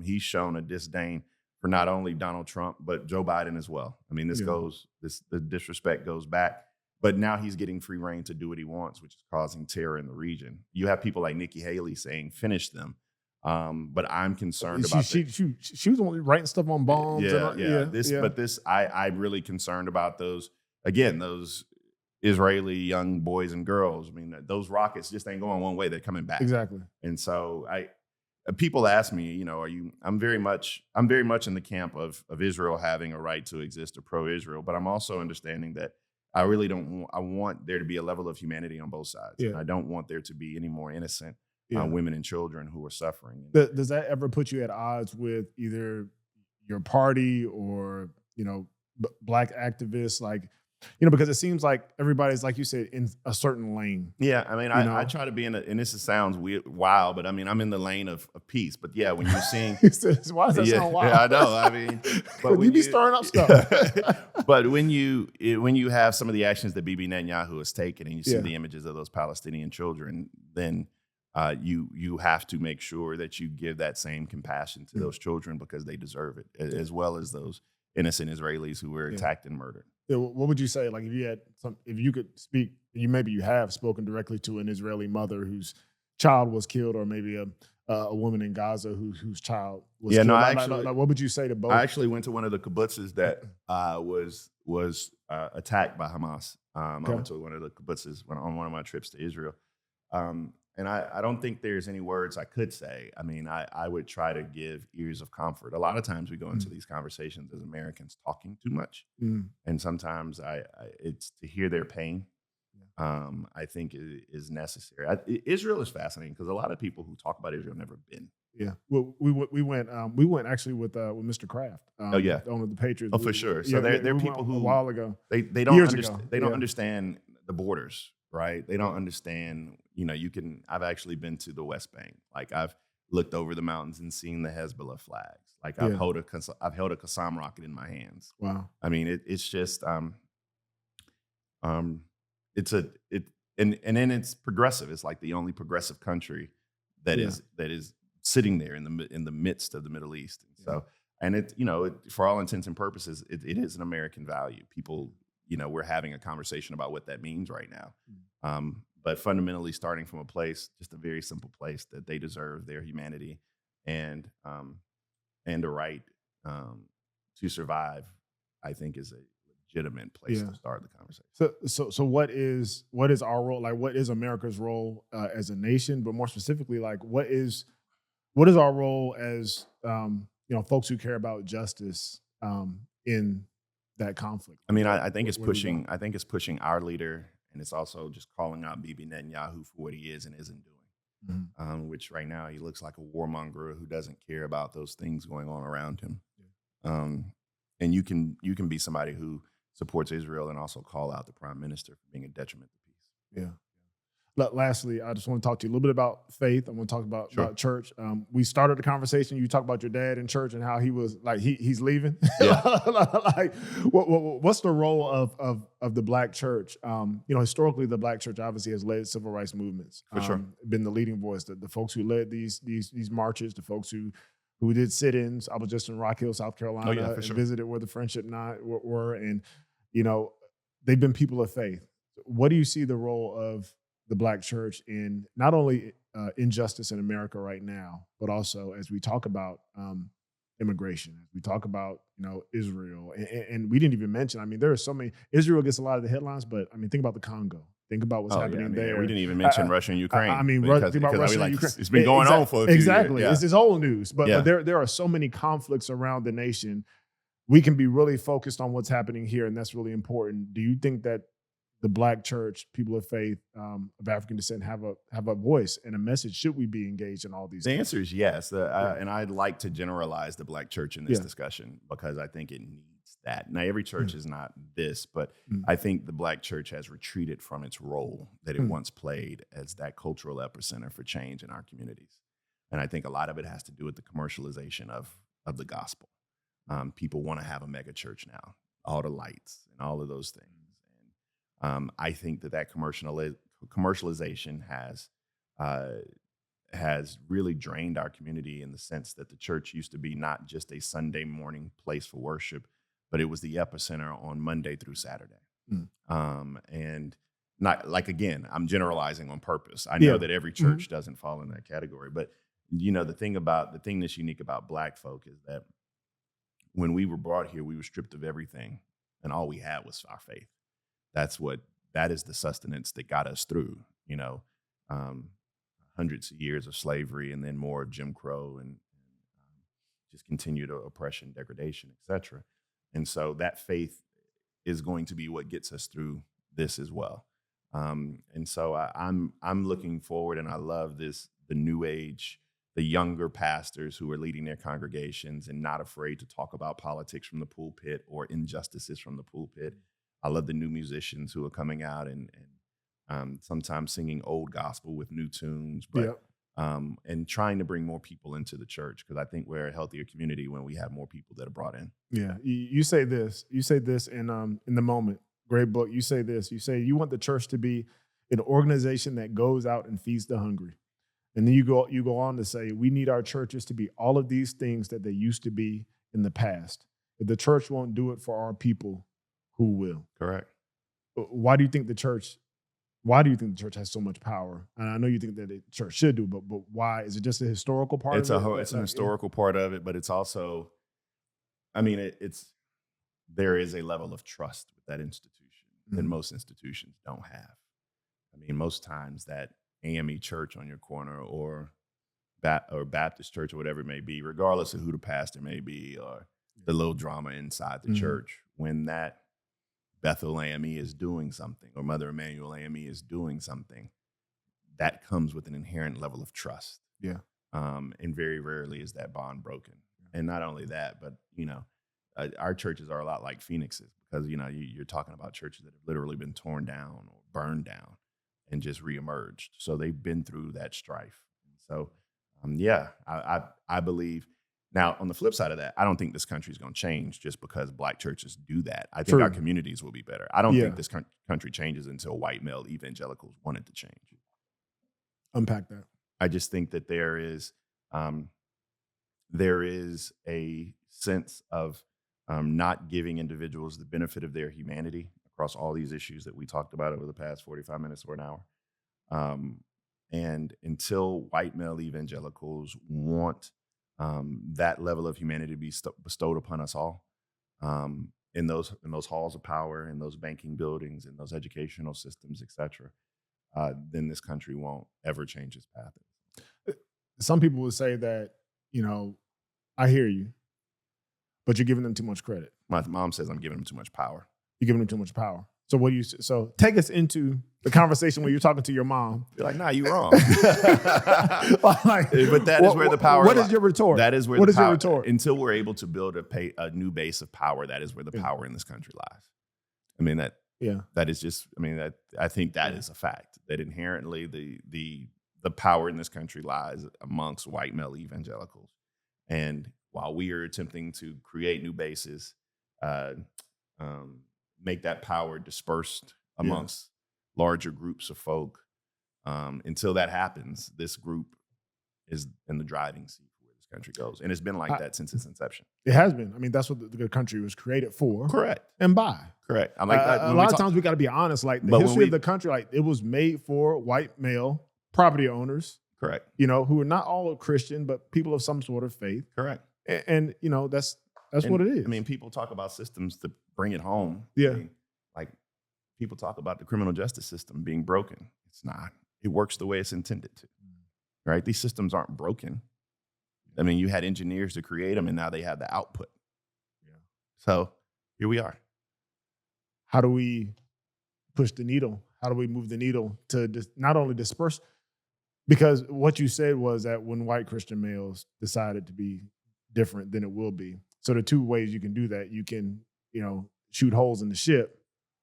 He's shown a disdain for not only Donald Trump, but Joe Biden as well. I mean, the disrespect goes back, but now he's getting free reign to do what he wants, which is causing terror in the region. You have people like Nikki Haley saying, finish them. But I'm concerned about she was only writing stuff on bombs. I'm really concerned about those Israeli young boys and girls. I mean, those rockets just ain't going one way; they're coming back. Exactly. And so, people ask me, I'm very much in the camp of Israel having a right to exist, or pro-Israel, but I'm also understanding that I really don't. I want there to be a level of humanity on both sides. Yeah. And I don't want there to be any more innocent women and children who are suffering. Does that ever put you at odds with either your party or Black activists? Like, because it seems like everybody's, like you said, in a certain lane. Yeah, I mean, I try to be and this sounds weird, wild, but I mean, I'm in the lane of peace. But yeah, when you're seeing, why does that sound wild? Yeah, I know. I mean, but you be stirring up stuff. But when you have some of the actions that Bibi Netanyahu has taken, and you see the images of those Palestinian children, then you have to make sure that you give that same compassion to those children, because they deserve it, as well as those innocent Israelis who were attacked and murdered. Yeah, what would you say? Like, if you could speak, you have spoken directly to an Israeli mother whose child was killed, or maybe a woman in Gaza whose child was killed. What would you say to both? I actually went to one of the kibbutzes that was attacked by Hamas. I went to one of the kibbutzes on one of my trips to Israel. And I don't think there's any words I could say. I mean, I would try to give ears of comfort. A lot of times we go into these conversations as Americans talking too much. And sometimes it's to hear their pain, I think is necessary. Israel is fascinating because a lot of people who talk about Israel never been. Yeah. Well, we went actually with Mr. Kraft. On the Patriots. Oh, for sure. So there are people who a while ago. They don't understand the borders. right? They don't understand, I've actually been to the West Bank. Like I've looked over the mountains and seen the Hezbollah flags. Like I've Yeah. held a Qassam rocket in my hands. Wow. I mean, it's just, it's and then it's progressive. It's like the only progressive country that Yeah. is sitting there in the midst of the Middle East. And so, and for all intents and purposes, it is an American value. People, we're having a conversation about what that means right now. But fundamentally, starting from just a very simple place, that they deserve their humanity and the right to survive, I think is a legitimate place to start the conversation. So what is our role? Like, what is America's role as a nation? But more specifically, like, what is our role as folks who care about justice in that conflict? I mean, I think it's pushing. I think it's pushing our leader, and it's also just calling out Bibi Netanyahu for what he is and isn't doing. Mm-hmm. Which right now he looks like a warmonger who doesn't care about those things going on around him. And you can be somebody who supports Israel and also call out the prime minister for being a detriment to peace. Yeah. Lastly, I just want to talk to you a little bit about faith. I want to talk about church. We started the conversation. You talked about your dad in church and how he was like he's leaving. Yeah. Like, what's the role of the Black church? Historically, the Black church obviously has led civil rights movements. For sure, been the leading voice. The folks who led these marches, the folks who did sit-ins. I was just in Rock Hill, South Carolina, and visited where the Friendship Knot were, and they've been people of faith. What do you see the role of the Black church in not only injustice in America right now, but also as we talk about immigration, as we talk about Israel, and we didn't even mention. I mean, there are so many. Israel gets a lot of the headlines, but I mean, think about the Congo. Think about what's happening there. We didn't even mention Russia and Ukraine. I mean, think about Russia and Ukraine. It's been going on for a few exactly. years. Yeah. It's old news, but there are so many conflicts around the nation. We can be really focused on what's happening here, and that's really important. Do you think that the Black church, people of faith of African descent, have a voice and a message? Should we be engaged in all these things? The answer is yes. And I'd like to generalize the Black church in this discussion because I think it needs that. Now, every church is not this, but I think the Black church has retreated from its role that it once played as that cultural epicenter for change in our communities. And I think a lot of it has to do with the commercialization of the gospel. People want to have a mega church now, all the lights and all of those things. I think that commercialization has really drained our community in the sense that the church used to be not just a Sunday morning place for worship, but it was the epicenter on Monday through Saturday. And not like, again, I'm generalizing on purpose. I know that every church doesn't fall in that category, but the thing that's unique about Black folk is that when we were brought here, we were stripped of everything, and all we had was our faith. That is the sustenance that got us through, hundreds of years of slavery and then more of Jim Crow and just continued oppression, degradation, et cetera. And so that faith is going to be what gets us through this as well. And so I'm looking forward, and I love the new age, the younger pastors who are leading their congregations and not afraid to talk about politics from the pulpit or injustices from the pulpit. I love the new musicians who are coming out and sometimes singing old gospel with new tunes, but and trying to bring more people into the church, because I think we're a healthier community when we have more people that are brought in. Yeah, you say this in The Moment, great book. You say this. You say you want the church to be an organization that goes out and feeds the hungry, and then you go on to say we need our churches to be all of these things that they used to be in the past. If the church won't do it for our people, who will? Correct. Why do you think the church has so much power? And I know you think that the church should do, but why? Is it just a historical part of it? It's an historical part of it, but it's also, I mean, there is a level of trust with that institution that most institutions don't have. I mean, most times that AME church on your corner or Baptist church or whatever it may be, regardless of who the pastor may be or the little drama inside the church, when that Bethel AME is doing something or Mother Emanuel AME is doing something, that comes with an inherent level of trust. Yeah. And very rarely is that bond broken. And not only that, but, our churches are a lot like phoenixes because, you're talking about churches that have literally been torn down or burned down. and just reemerged. So they've been through that strife. So, I believe. Now, on the flip side of that, I don't think this country is going to change just because Black churches do that. I think our communities will be better. I don't think this country changes until white male evangelicals want it to change. Unpack that. I just think that there is a sense of not giving individuals the benefit of their humanity across all these issues that we talked about over the past 45 minutes or an hour. And until white male evangelicals want that level of humanity to be bestowed upon us all in those halls of power, in those banking buildings, in those educational systems, et cetera, then this country won't ever change its path. Some people would say that, I hear you, but you're giving them too much credit. My mom says I'm giving them too much power. You're giving them too much power. So take us into the conversation where you're talking to your mom. You're like, nah, you're wrong. But that is where the power. What is your retort? That is where what the is power, your retort? Until we're able to build a new base of power, that is where the power in this country lies. I mean that is just. I mean I think that is a fact that inherently the power in this country lies amongst white male evangelicals, and while we are attempting to create new bases, make that power dispersed amongst larger groups of folk. Until that happens, this group is in the driving seat for where this country goes. And it's been like that since its inception. It has been. I mean, that's what the country was created for. Correct. And by. Correct. I'm like a lot of times we got to be honest. Like the history of the country, like it was made for white male property owners. Correct. Who are not all Christian, but people of some sort of faith. Correct. And that's what it is. I mean, people talk about systems to bring it home. Yeah. I mean, like people talk about the criminal justice system being broken. It's not. It works the way it's intended to. Right? These systems aren't broken. I mean, you had engineers to create them, and now they have the output. Yeah. So here we are. How do we push the needle? How do we move the needle to not only disperse? Because what you said was that when white Christian males decided to be different, then it will be. So the two ways you can do that, you can, shoot holes in the ship,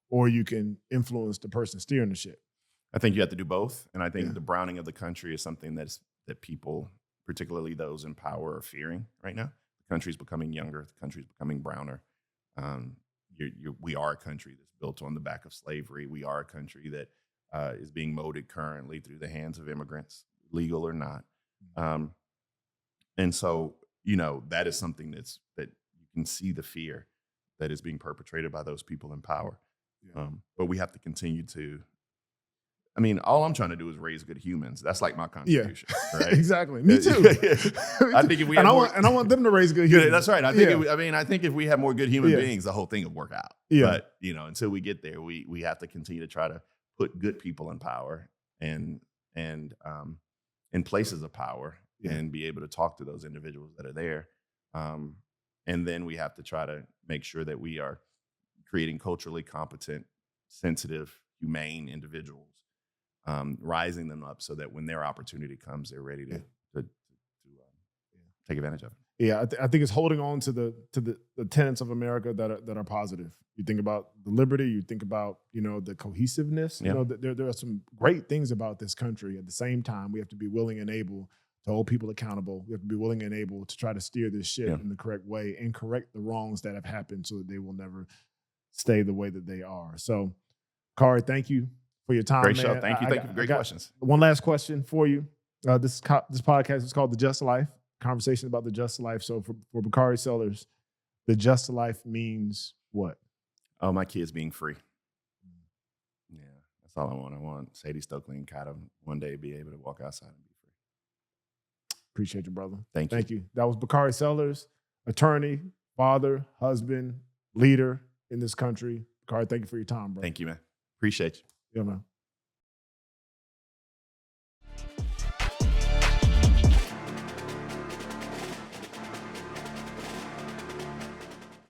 or you can influence the person steering the ship. I think you have to do both. And I think the browning of the country is something that people, particularly those in power, are fearing right now. The country's becoming younger. The country's becoming browner. We are a country that's built on the back of slavery. We are a country that is being molded currently through the hands of immigrants, legal or not. And so, that is something that you can see the fear that is being perpetrated by those people in power. Yeah. But we have to continue to, all I'm trying to do is raise good humans. That's like my contribution. Yeah. Right? Exactly. Me too. I think if we I want them to raise good humans. Yeah, that's right. I think if we have more good human beings, the whole thing would work out. Yeah. But, until we get there, we have to continue to try to put good people in power and in places of power and be able to talk to those individuals that are there. And then we have to try to make sure that we are creating culturally competent, sensitive, humane individuals, rising them up so that when their opportunity comes, they're ready to take advantage of it. Yeah, I think it's holding on to the tenets of America that are positive. You think about the liberty, you think about the cohesiveness. Yeah. There are some great things about this country. At the same time, we have to be willing and able to hold people accountable. We have to be willing and able to try to steer this ship in the correct way and correct the wrongs that have happened so that they will never stay the way that they are. So, Bakari, thank you for your time. Great man. show. Thank you. Thank you for great questions. One last question for you. This podcast is called The Just Life. Conversation about the just life. So for Bakari Sellers, the just life means what? Oh, my kids being free. Yeah, that's all I want. I want Sadie Stokely and Kata one day be able to walk outside and be free. Appreciate you, brother. Thank you. That was Bakari Sellers, attorney, father, husband, leader in this country. Bakari, thank you for your time, bro. Thank you, man. Appreciate you. Yeah, man.